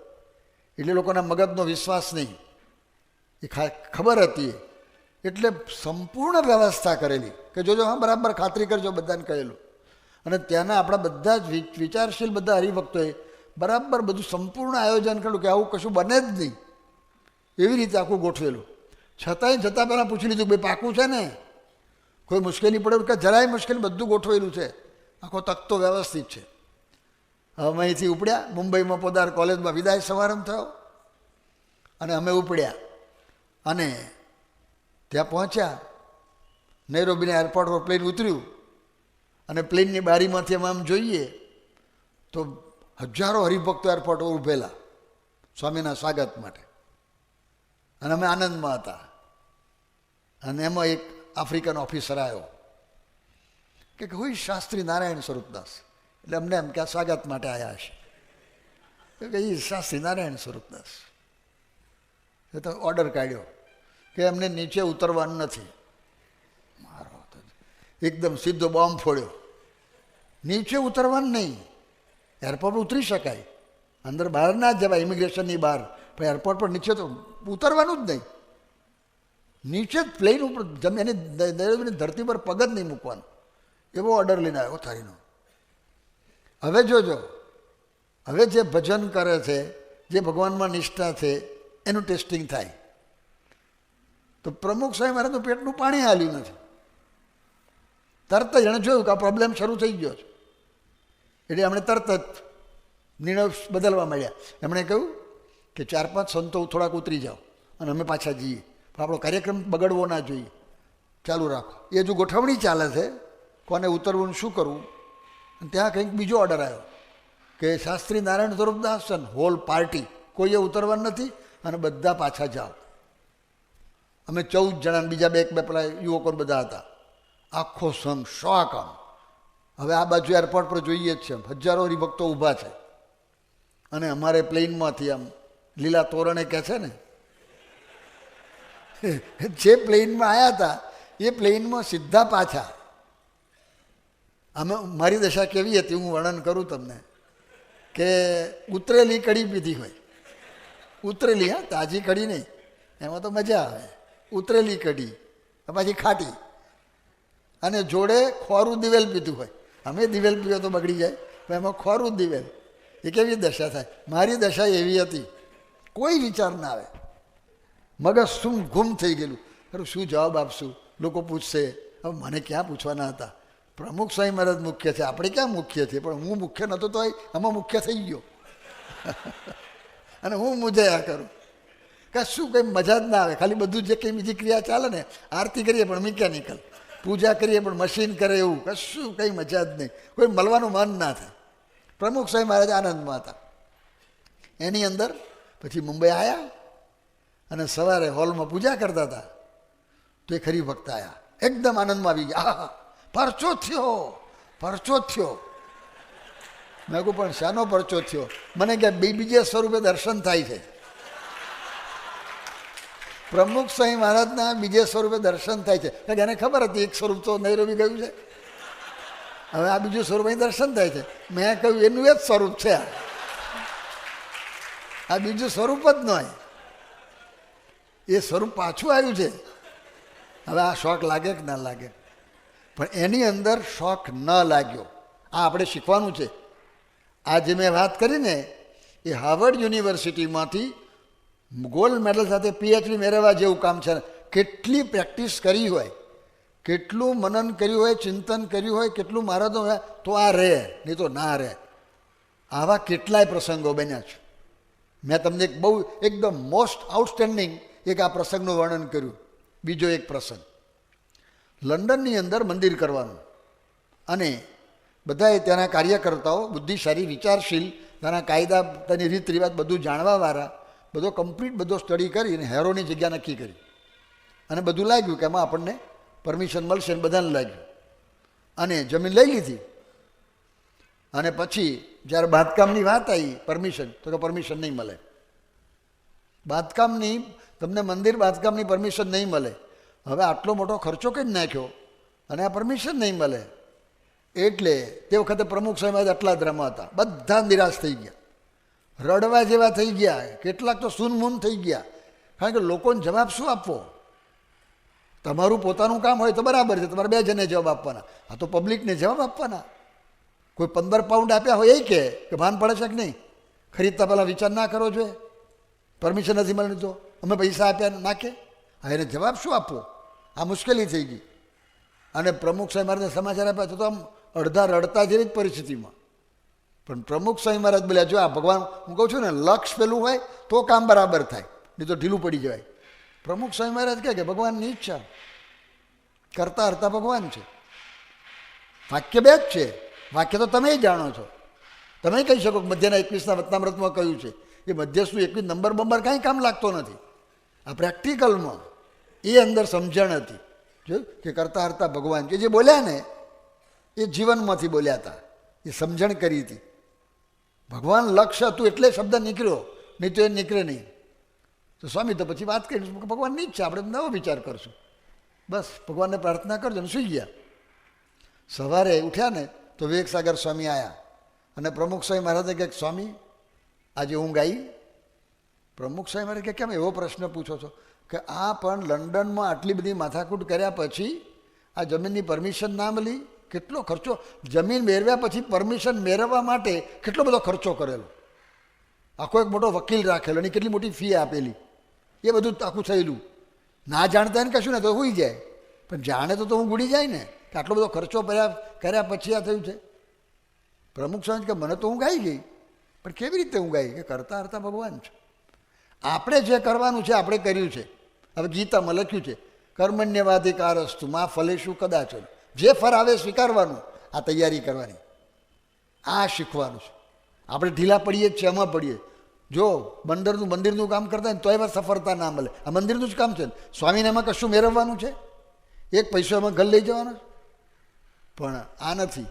એટલે લોકોના મગજનો વિશ્વાસ નહીં, એ ખબર હતી. એટલે સંપૂર્ણ વ્યવસ્થા કરેલી કે જોજો, હા બરાબર ખાતરી કરજો, બધાને કહેલું. અને ત્યાંના આપણા બધા જ વિચારશીલ બધા હરિભક્તોએ બરાબર બધું સંપૂર્ણ આયોજન કર્યું કે આવું કશું બને જ નહીં, એવી રીતે આખું ગોઠવેલું. છતાંય જતાં પહેલાં પૂછી લીધું, ભાઈ પાકું છે ને, કોઈ મુશ્કેલી પડે કે જરાય મુશ્કેલી, બધું ગોઠવેલું છે, આખો તખતો વ્યવસ્થિત છે. હવે અહીંથી ઉપડ્યા, મુંબઈમાં પોદાર કોલેજમાં વિદાય સમારંભ થયો અને અમે ઉપડ્યા અને ત્યાં પહોંચ્યા નૈરોબીના એરપોર્ટ પર પ્લેન ઉતર્યું અને પ્લેનની બારીમાંથી આમ જોઈએ તો હજારો હરિભક્તો એરપોર્ટ પર ઊભેલા સ્વામીના સ્વાગત માટે, અને અમે આનંદમાં હતા. અને એમાં એક આફ્રિકન ઓફિસર આવ્યો કે હું શાસ્ત્રી નારાયણ સ્વરૂપદાસ. એટલે અમને એમ કે આ સ્વાગત માટે આવ્યા હશે, કે એ શાસ્ત્રી નારાયણ સ્વરૂપદાસ. એ તો ઓર્ડર કાઢ્યો કે એમને નીચે ઉતરવાનું નથી. મારો એકદમ સીધો બોમ્બ ફોડ્યો, નીચે ઉતરવાનું નહીં. એરપોર્ટ પર ઉતરી શકાય, અંદર બહાર ના જ જવાય, ઇમિગ્રેશનની બહાર, પણ એરપોર્ટ પર નીચે તો ઉતરવાનું જ નહીં. નીચે જ પ્લેન ઉપર એની ધરતી પર પગ જ નહીં મૂકવાનું, એવો ઓર્ડર લઈને આવ્યો થારીનો. હવે જોજો, હવે જે ભજન કરે છે, જે ભગવાનમાં નિષ્ઠા છે, એનું ટેસ્ટિંગ થાય. તો પ્રમુખ સ્વામી મહારાજનું પેટનું પાણી હાલ્યું નથી. તરત જ એણે જોયું કે આ પ્રોબ્લેમ શરૂ થઈ ગયો છે, એટલે એમણે તરત જ નિર્ણય બદલવા માંડ્યા. એમણે કહ્યું કે 4-5 સંતો થોડાક ઉતરી જાઓ અને અમે પાછા જઈએ, પણ આપણો કાર્યક્રમ બગડવો ના જોઈએ, ચાલુ રાખો. એ હજુ ગોઠવણી ચાલે છે, કોને ઉતરવું શું કરવું. અને ત્યાં કંઈક બીજો ઓર્ડર આવ્યો કે શાસ્ત્રી નારાયણ સ્વરૂપદાસ હોલ પાર્ટી કોઈએ ઉતરવાનું નથી અને બધા પાછા જાઓ. અમે 14 જણા, બીજા બે પેલા યુવકો બધા હતા. આખો સંઘ શોક. આમ હવે આ બાજુ એરપોર્ટ પર જોઈએ જ છે, હજારો હરિભક્તો ઊભા છે, અને અમારે પ્લેનમાંથી આમ લીલા તોરણે કહે છે ને, જે પ્લેનમાં આવ્યા હતા એ પ્લેનમાં સીધા પાછા. અમે મારી દશા કેવી હતી હું વર્ણન કરું તમને, કે ઉતરેલી કઢી પીધી હોય, ઉતરેલી, હા, તાજી કઢી નહીં, એમાં તો મજા આવે. ઉતરેલી કઢી પાછી ખાટી, અને જોડે ખોરું દિવેલ પીધું હોય. અમે દિવેલ પીવો તો બગડી જાય, પણ એમાં ખોરું દિવેલ, એ કેવી દશા થાય. મારી દશા એવી હતી, કોઈ વિચાર ના આવે, મગજ શું ગુમ થઈ ગયેલું. અરે શું જવાબ આપશું, લોકો પૂછશે. હવે મને ક્યાં પૂછવાના હતા. પ્રમુખ સ્વામી મહારાજ મુખ્ય છે, આપણે ક્યાં મુખ્ય છે, પણ હું મુખ્ય નહોતો તો આમાં મુખ્ય થઈ ગયો. અને હું મુજાયા કરું, કશું કંઈ મજા જ ના આવે. ખાલી બધું જે કંઈ બીજી ક્રિયા ચાલે ને, આરતી કરીએ પણ મિકેનિકલ, પૂજા કરીએ પણ મશીન કરે એવું, કશું કંઈ મજા જ નહીં, કોઈ મળવાનું મન ના થાય. પ્રમુખ સ્વામી મહારાજ આનંદમાં હતા. એની અંદર પછી મુંબઈ આવ્યા અને સવારે હોલમાં પૂજા કરતા હતા. તો એ ખરી ભક્ત આવ્યા, એકદમ આનંદમાં આવી ગયા. હા, પરચો થયો, પરચો થયો. મેં કહું પણ શાનો પરચો થયો? મને કે બીજે સ્વરૂપે દર્શન થાય છે. પ્રમુખ સ્વામી મહારાજના બીજે સ્વરૂપે દર્શન થાય છે. કારણ કે એને ખબર હતી એક સ્વરૂપ તો નૈરોબી ગયું છે, હવે આ બીજું સ્વરૂપ અહીં દર્શન થાય છે. મેં કહ્યું એનું એ જ સ્વરૂપ છે, આ બીજું સ્વરૂપ જ ન હોય, એ સ્વરૂપ પાછું આવ્યું છે. હવે આ શોખ લાગે કે ના લાગે, પણ એની અંદર શોખ ન લાગ્યો. આ આપણે શીખવાનું છે. આ જે મેં વાત કરી ને, એ હાર્વર્ડ યુનિવર્સિટીમાંથી ગોલ્ડ મેડલ સાથે PhD મેળવવા જેવું કામ છે. કેટલી પ્રેક્ટિસ કરી હોય, કેટલું મનન કર્યું હોય, ચિંતન કર્યું હોય, કેટલું મહારાજનો હોય તો આ રહે, નહીં તો ના રહે. આવા કેટલાય પ્રસંગો બન્યા છે. મેં તમને એક બહુ એકદમ મોસ્ટ આઉટસ્ટેન્ડિંગ એક આ પ્રસંગનું વર્ણન કર્યું. બીજો એક પ્રસંગ, લંડનની અંદર મંદિર કરવાનું, અને બધાએ ત્યાંના કાર્યકર્તાઓ બુદ્ધિશાળી, વિચારશીલ, ત્યાંના કાયદા, તેની રીત રિવાજ બધું જાણવાવાળા, બધો કમ્પ્લીટ બધો સ્ટડી કરીને હેરોની જગ્યા નક્કી કરી, અને બધું લાગ્યું કે એમાં આપણને પરમિશન મળશે. બધાને લાગ્યું, અને જમીન લઈ લીધી. અને પછી જ્યારે બાંધકામની વાત આવી, પરમિશન, તો કે પરમિશન નહીં મળે. બાંધકામની, તમને મંદિર બાંધકામની પરમિશન નહીં મળે. હવે આટલો મોટો ખર્ચો કરી નાખ્યો અને આ પરમિશન નહીં મળે. એટલે તે વખતે પ્રમુખ સ્વામી આટલા ધ્રમા હતા, બધા નિરાશ થઈ ગયા, રડવા જેવા થઈ ગયા, કેટલાક તો સૂનમૂન થઈ ગયા. કારણ કે લોકોને જવાબ શું આપવો? તમારું પોતાનું કામ હોય તો બરાબર છે, તમારે 2 જણે જવાબ આપવાના, આ તો પબ્લિકને જવાબ આપવાના. કોઈ 15 પાઉન્ડ આપ્યા હોય એ કે ભાન પડે છે કે નહીં, ખરીદતા પહેલાં વિચાર ના કરવો જોઈએ, પરમિશન નથી મળી તો અમે પૈસા આપ્યા નાખે. હા, એને જવાબ શું આપવો? આ મુશ્કેલી થઈ ગઈ. અને પ્રમુખ સ્વામી મહારાજને સમાચાર આપ્યા તો આમ અડધા રડતા જેવી જ પરિસ્થિતિમાં. પણ પ્રમુખ સ્વામી મહારાજ બોલ્યા, જો આ ભગવાન, હું કહું છું ને, લક્ષ પેલું હોય તો કામ બરાબર થાય, નહીં તો ઢીલું પડી જવાય. પ્રમુખ સ્વામી મહારાજ કહે કે ભગવાનની ઈચ્છા, કરતા હરતા ભગવાન છે. વાક્ય બે જ છે. વાક્ય તો તમે જાણો છો. તમે કહી શકો મધ્યના 21ના વચનામૃતમાં કહ્યું છે એ મધ્યસ્થનું 21 નંબર કાંઈ કામ લાગતો નથી. આ પ્રેક્ટિકલમાં એ અંદર સમજણ હતી જોયું કે કરતા હરતા ભગવાન કે જે બોલ્યા ને એ જીવનમાંથી બોલ્યા હતા, એ સમજણ કરી હતી. ભગવાન લક્ષ્ય હતું એટલે શબ્દ નીકળ્યો, નહીં તો એ નીકળે નહીં. તો સ્વામી તો પછી વાત કરી ભગવાન નહીં જ છે, આપણે નવો વિચાર કરશું. બસ ભગવાનને પ્રાર્થના કરજો અને સૂઈ ગયા. સવારે ઉઠ્યા ને તો વિવેકસાગર સ્વામી આવ્યા અને પ્રમુખ સ્વામી મહારાજે કહે સ્વામી આજે ઊંઘ આવી? પ્રમુખ સ્વામી મહારાજ કે કેમ એવો પ્રશ્ન પૂછો છો? કે આ પણ લંડનમાં આટલી બધી માથાકૂટ કર્યા પછી આ જમીનની પરમિશન ના મળી, કેટલો ખર્ચો, જમીન મેળવ્યા પછી પરમિશન મેળવવા માટે કેટલો બધો ખર્ચો કરેલો, આખો એક મોટો વકીલ રાખેલો અને કેટલી મોટી ફી આપેલી, એ બધું આખું થયેલું. ના જાણતા ને કશું ને તો હોઈ જાય, પણ જાણે તો હું ગુડી જાય ને કે આટલો બધો ખર્ચો કર્યા પછી આ થયું છે. પ્રમુખ સ્વામી કે મને તો ઊંઘ આવી ગઈ, પણ કેવી રીતે ઊંઘ આવી? કે કરતા હરતા ભગવાન છે. આપણે જે કરવાનું છે આપણે કર્યું છે. હવે ગીતામાં લખ્યું છે કર્મણ્યવાધિકારસ્તુ મા ફલેશું કદાચન, જે ફળ આવે સ્વીકારવાનું, આ તૈયારી કરવાની, આ શીખવાનું છે. આપણે ઢીલા પડીએ જ છે, એમાં પડીએ. જો મંદિરનું કામ કરતા હોય ને તો એમાં સફળતા ના મળે. આ મંદિરનું જ કામ છે ને, સ્વામીને એમાં કશું મેળવવાનું છે? એક પૈસો એમાં ઘર લઈ જવાનો? પણ આ નથી,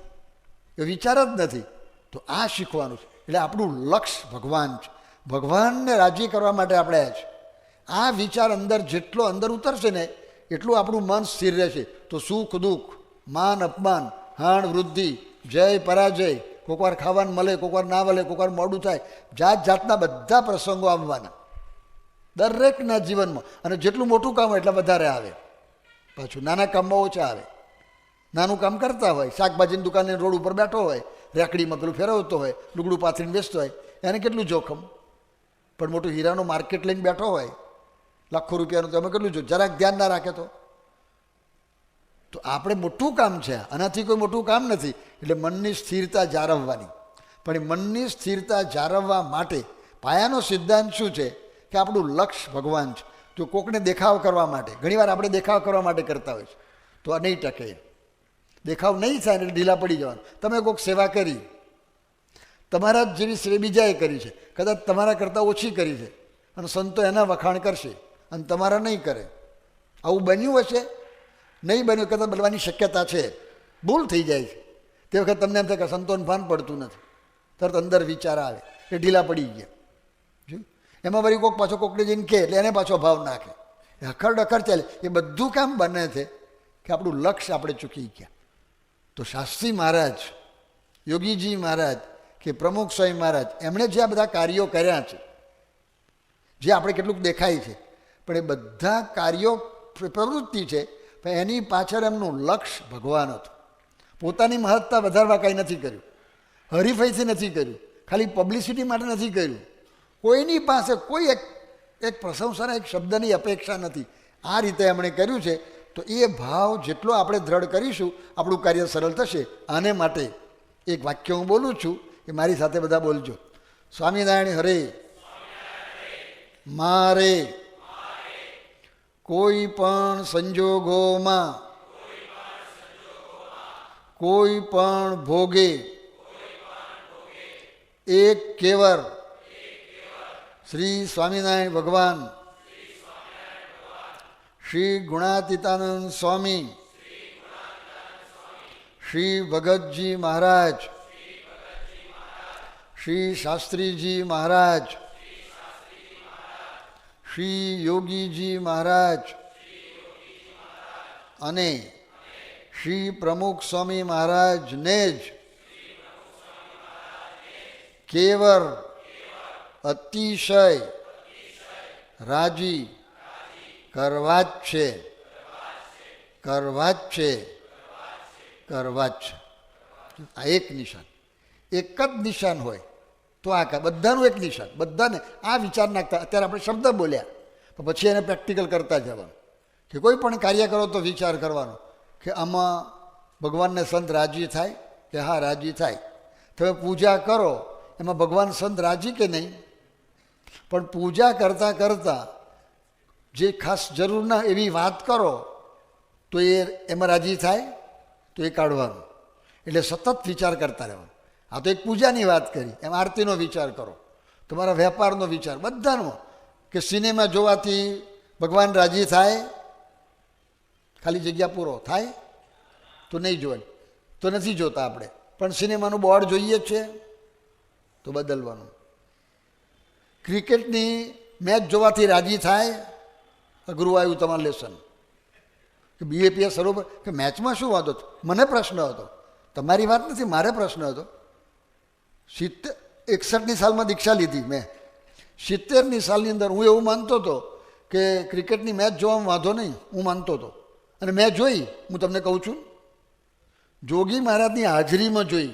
એ વિચાર જ નથી. તો આ શીખવાનું છે. એટલે આપણું લક્ષ્ય ભગવાન છે. ભગવાનને રાજી કરવા માટે આપણે આવ્યા છે. આ વિચાર અંદર જેટલો અંદર ઉતરશે ને એટલું આપણું મન સ્થિર રહેશે. તો સુખ દુઃખ, માન અપમાન, હાણ વૃદ્ધિ, જય પરાજય, કોઈક વાર ખાવાનું મળે, કોઈક વાર ના મળે, કોઈક વાર મોડું થાય, જાત જાતના બધા પ્રસંગો આવવાના દરેકના જીવનમાં. અને જેટલું મોટું કામ હોય એટલા વધારે આવે, પાછું નાના કામમાં ઓછા આવે. નાનું કામ કરતા હોય, શાકભાજીની દુકાને રોડ ઉપર બેઠો હોય, રેકડીમાં પેલું ફેરવતો હોય, લુગડું પાથરીને બેસતો હોય, એને કેટલું જોખમ. પણ મોટું હીરાનું માર્કેટ લઈને બેઠો હોય લાખો રૂપિયાનું, તો અમે કેટલું જરાક ધ્યાન ના રાખે તો આપણે મોટું કામ છે, આનાથી કોઈ મોટું કામ નથી. એટલે મનની સ્થિરતા જાળવવાની. પણ એ મનની સ્થિરતા જાળવવા માટે પાયાનો સિદ્ધાંત શું છે? કે આપણું લક્ષ્ય ભગવાન છે. જો કોકને દેખાવ કરવા માટે, ઘણીવાર આપણે દેખાવ કરવા માટે કરતા હોય છે, તો આ નહીં ટકે. દેખાવ નહીં થાય એટલે ઢીલા પડી જવાનું. તમે કોઈક સેવા કરી, તમારા જ જેવી સેવા બીજાએ કરી છે, કદાચ તમારા કરતાં ઓછી કરી છે, અને સંતો એના વખાણ કરશે અને તમારા નહીં કરે. આવું બન્યું હશે? નહીં બન્યું, કદાચ બનવાની શક્યતા છે. ભૂલ થઈ જાય છે તે વખત તમને એમ થાય કે સંતોને ભાન પડતું નથી, તરત અંદર વિચાર આવે એ ઢીલા પડી ગયા. જોયું? એમાં વળી કોઈક પાછો કોકને જઈને કહે એટલે એને પાછો ભાવ નાખે, હખર ડખર ચાલે. એ બધું કામ બને છે કે આપણું લક્ષ્ય આપણે ચૂકી ગયા. તો શાસ્ત્રી મહારાજ, યોગીજી મહારાજ કે પ્રમુખ સ્વામી મહારાજ, એમણે જે આ બધા કાર્યો કર્યા છે, જે આપણે કેટલુંક દેખાય છે, પણ એ બધા કાર્યો પ્રવૃત્તિ છે, પણ એની પાછળ એમનું લક્ષ્ય ભગવાન હતું. પોતાની મહત્તા વધારવા કાંઈ નથી કર્યું, હરીફાઈથી નથી કર્યું, ખાલી પબ્લિસિટી માટે નથી કર્યું. કોઈની પાસે કોઈ એક પ્રશંસાના એક શબ્દની અપેક્ષા નથી. આ રીતે એમણે કર્યું છે. તો એ ભાવ જેટલો આપણે દ્રઢ કરીશું આપણું કાર્ય સરળ થશે. આને માટે એક વાક્ય હું બોલું છું, એ મારી સાથે બધા બોલજો. સ્વામિનારાયણ હરે. મારે કોઈ પણ સંજોગોમાં, કોઈ પણ ભોગે એક કેવર શ્રી સ્વામિનારાયણ ભગવાન, શ્રી ગુણાતીતાનંદ સ્વામી, શ્રી ભગતજી મહારાજ, શ્રી શાસ્ત્રીજી મહારાજ, શ્રી યોગીજી મહારાજ અને શ્રી પ્રમુખ સ્વામી મહારાજને જ કેવર અતિશય રાજી કરવા જ છે, કરવા જ છે, કરવા જ છે. આ એક નિશાન, એક જ નિશાન હોય તો આ બધાનું એક નિશાન. બધાને આ વિચાર નાખતા. અત્યારે આપણે શબ્દ બોલ્યા, તો પછી એને પ્રેક્ટિકલ કરતા જવાનું. કે કોઈ પણ કાર્ય કરો તો વિચાર કરવાનો કે આમાં ભગવાનને સંત રાજી થાય કે હા રાજી થાય. તમે પૂજા કરો એમાં ભગવાન સંત રાજી કે નહીં, પણ પૂજા કરતાં કરતાં જે ખાસ જરૂર ના એવી વાત કરો તો એમાં રાજી થાય તો એ કાઢવાનું. એટલે સતત વિચાર કરતા રહેવાનો. આ તો એક પૂજાની વાત કરી, એમ આરતીનો વિચાર કરો, તમારા વેપારનો વિચાર, બધાનો. કે સિનેમા જોવાથી ભગવાન રાજી થાય, ખાલી જગ્યા પૂરો થાય તો નહીં જોવાય, તો નથી જોતા આપણે. પણ સિનેમાનું બોર્ડ જોઈએ જ છે તો બદલવાનું. ક્રિકેટની મેચ જોવાથી રાજી થાય, અઘરું આવ્યું તમારું લેસન. કે બીએપીએસ બરોબર, કે મેચમાં શું વાંધો હતો? મને પ્રશ્ન હતો, તમારી વાત નથી, મારે પ્રશ્ન હતો. 61ની સાલમાં દીક્ષા લીધી મેં. 70ની સાલની અંદર હું એવું માનતો હતો કે ક્રિકેટની મેચ જોવામાં વાંધો નહીં, હું માનતો હતો. અને મેં જોઈ, હું તમને કહું છું, જોગી મહારાજની હાજરીમાં જોઈ.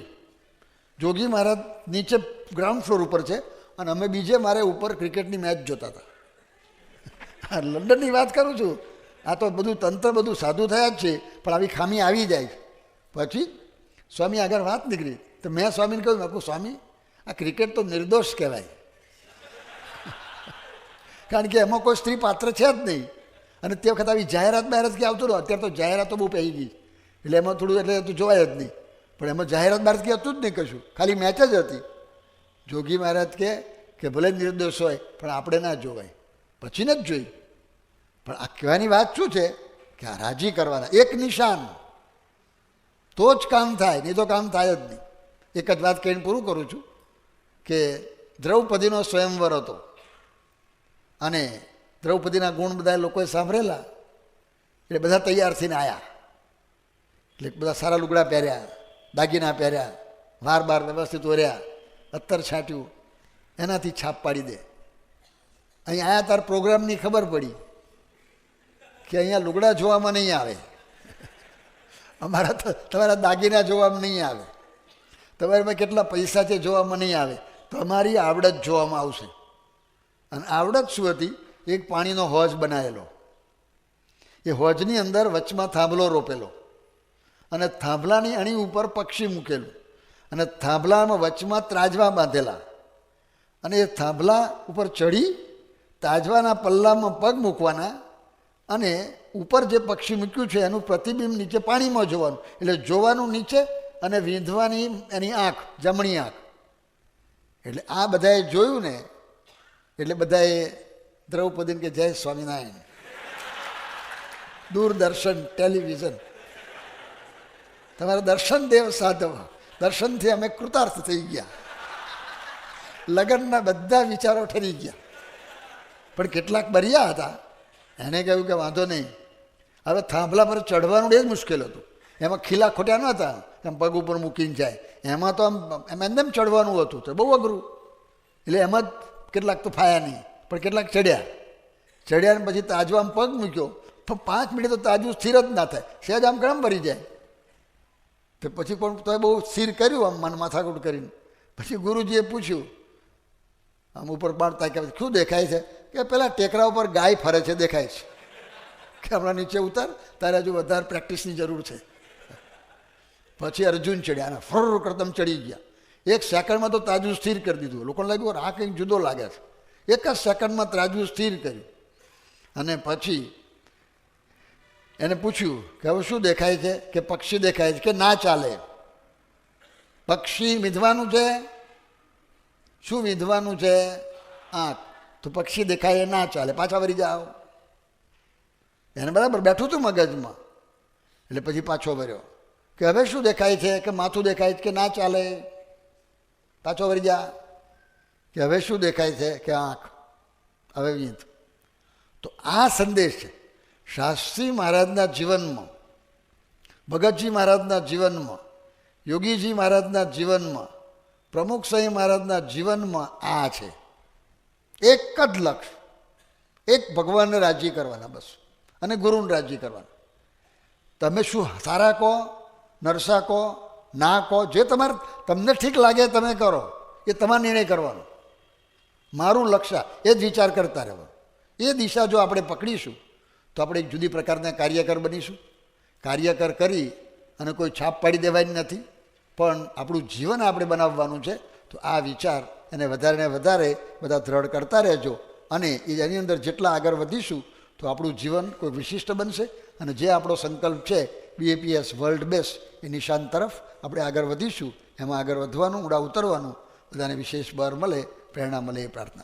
જોગી મહારાજ નીચે ગ્રાઉન્ડ ફ્લોર ઉપર છે અને અમે બીજે મારે ઉપર ક્રિકેટની મેચ જોતા હતા. લંડનની વાત કરું છું. આ તો બધું તંત્ર બધું સાદું થયા જ છે, પણ આવી ખામી આવી જાય. પછી સ્વામી આગળ વાત નીકળી તો મેં સ્વામીને કહ્યું, મેં કહું સ્વામી, આ ક્રિકેટ તો નિર્દોષ કહેવાય. કારણ કે એમાં કોઈ સ્ત્રી પાત્ર છે જ નહીં. અને તે વખત આવી જાહેરાત કે આવતું હતું. અત્યારે તો જાહેરાતો બહુ પહેરી ગઈ, એટલે એમાં થોડું એટલે તો જોવાય જ નહીં. પણ એમાં જાહેરાત કે હતું જ નહીં કશું, ખાલી મેચ જ હતી. જોગી મહારાજ કે ભલે નિર્દોષ હોય પણ આપણે ના જોવાય. પછી ને જ જોઈ. પણ આ કહેવાની વાત શું છે કે આ રાજી કરવાના એક નિશાન તો જ કામ થાય, નહીં તો કામ થાય જ નહીં. એક જ વાત કહીને પૂરું કરું છું કે દ્રૌપદીનો સ્વયંવર હતો અને દ્રૌપદીના ગુણ બધા લોકોએ સાંભળેલા. એટલે બધા તૈયાર થઈને આવ્યા. એટલે બધા સારા લુગડા પહેર્યા, દાગીના પહેર્યા, વાર બાર વ્યવસ્થિત ઓર્યા, અત્તર છાંટ્યું, એનાથી છાપ પાડી દે. અહીં આવ્યા તાર પ્રોગ્રામની ખબર પડી કે અહીંયા લુગડા જોવામાં નહીં આવે, અમારા તમારા દાગીના જોવામાં નહીં આવે, તમારામાં કેટલા પૈસા છે જોવામાં નહીં આવે, તમારી આવડત જોવામાં આવશે. અને આવડત શું હતી? એક પાણીનો હોજ બનાવેલો, એ હોજની અંદર વચમાં થાંભલો રોપેલો અને થાંભલાની અણી ઉપર પક્ષી મૂકેલું અને થાંભલામાં વચમાં ત્રાજવા બાંધેલા. અને એ થાંભલા ઉપર ચડી તાજવાના પલ્લામાં પગ મૂકવાના અને ઉપર જે પક્ષી મૂક્યું છે એનું પ્રતિબિંબ નીચે પાણીમાં જોવાનું. એટલે જોવાનું નીચે અને વીંધવાની એની આંખ, જમણી આંખ. એટલે આ બધાએ જોયું ને એટલે બધાએ દ્રૌપદીને કે જય સ્વામિનારાયણ. દૂરદર્શન, ટેલિવિઝન, તમારા દર્શન દેવ સાધવ, દર્શનથી અમે કૃતાર્થ થઈ ગયા. લગ્નના બધા વિચારો ઠરી ગયા. પણ કેટલાક બરિયા હતા, એને કહ્યું કે વાંધો નહીં, હવે થાંભલા પર ચઢવાનું એ જ મુશ્કેલ હતું. એમાં ખીલા ખોટ્યા ન હતા, એમ પગ ઉપર મૂકીને જાય. એમાં તો એમ એમ ચડવાનું હતું, તો બહુ અઘરું. એટલે એમાં જ કેટલાક તો ફાયા નહીં, પણ કેટલાક ચડ્યા ને પછી તાજવામાં પગ મૂક્યો તો 5 મિનિટ તો તાજવું સ્થિર જ ના થાય, સહેજ આમ ગરમ ભરી જાય. તો પછી પણ તો બહુ સ્થિર કર્યું આમ મન માથાકૂટ કરીને. પછી ગુરુજીએ પૂછ્યું, આમ ઉપર બાળતા કે શું દેખાય છે? કે પેલા ટેકરા ઉપર ગાય ફરે છે દેખાય છે. કે હમણાં નીચે ઉતાર, તારે હજુ વધારે પ્રેક્ટિસની જરૂર છે. પછી અર્જુન ચડ્યા અને ફર કરતમ ચડી ગયા. 1 સેકન્ડમાં તો તાજવું સ્થિર કરી દીધું. લોકોને લાગ્યું આ કંઈક જુદો લાગે છે. 1 જ સેકન્ડમાં તાજવું સ્થિર કર્યું. અને પછી એને પૂછ્યું કે હવે શું દેખાય છે? કે પક્ષી દેખાય છે. કે ના ચાલે, પક્ષી વીંધવાનું છે. શું વીંધવાનું છે? આંખ. તો પક્ષી દેખાય એ ના ચાલે, પાછા વળી જાઓ. એને બરાબર બેઠું હતું મગજમાં. એટલે પછી પાછો વર્યો કે હવે શું દેખાય છે? કે માથું દેખાય છે. કે ના ચાલે, પાછો વળી જા. કે હવે શું દેખાય છે? કે આંખ. હવે વીંધ. તો આ સંદેશ છે શાસ્ત્રી મહારાજના જીવનમાં, ભગતજી મહારાજના જીવનમાં, યોગીજી મહારાજના જીવનમાં, પ્રમુખ સ્વામી મહારાજના જીવનમાં આ છે. એક જ લક્ષ્ય, એક ભગવાનને રાજી કરવાના બસ, અને ગુરુને રાજી કરવાના. તમે શું સારા કહો, નરસા કહો, ના કહો, જે તમને ઠીક લાગે તમે કરો, એ તમારે નિર્ણય કરવાનો. મારું લક્ષ્ય એ જ વિચાર કરતા રહેવાનું. એ દિશા જો આપણે પકડીશું તો આપણે એક જુદી પ્રકારના કાર્યકર બનીશું. કાર્યકર કરી અને કોઈ છાપ પાડી દેવાની નથી, પણ આપણું જીવન આપણે બનાવવાનું છે. તો આ વિચાર એને વધારે ને વધારે બધા દ્રઢ કરતા રહેજો. અને એની અંદર જેટલા આગળ વધીશું તો આપણું જીવન કોઈ વિશિષ્ટ બનશે અને જે આપણો સંકલ્પ છે BAPS વર્લ્ડ બેસ્ટ એ નિશાન તરફ આપણે આગળ વધીશું. એમાં આગળ વધવાનું, ઊંડા ઉતરવાનું, બધાને વિશેષ બળ મળે, પ્રેરણા મળે એ પ્રાર્થના.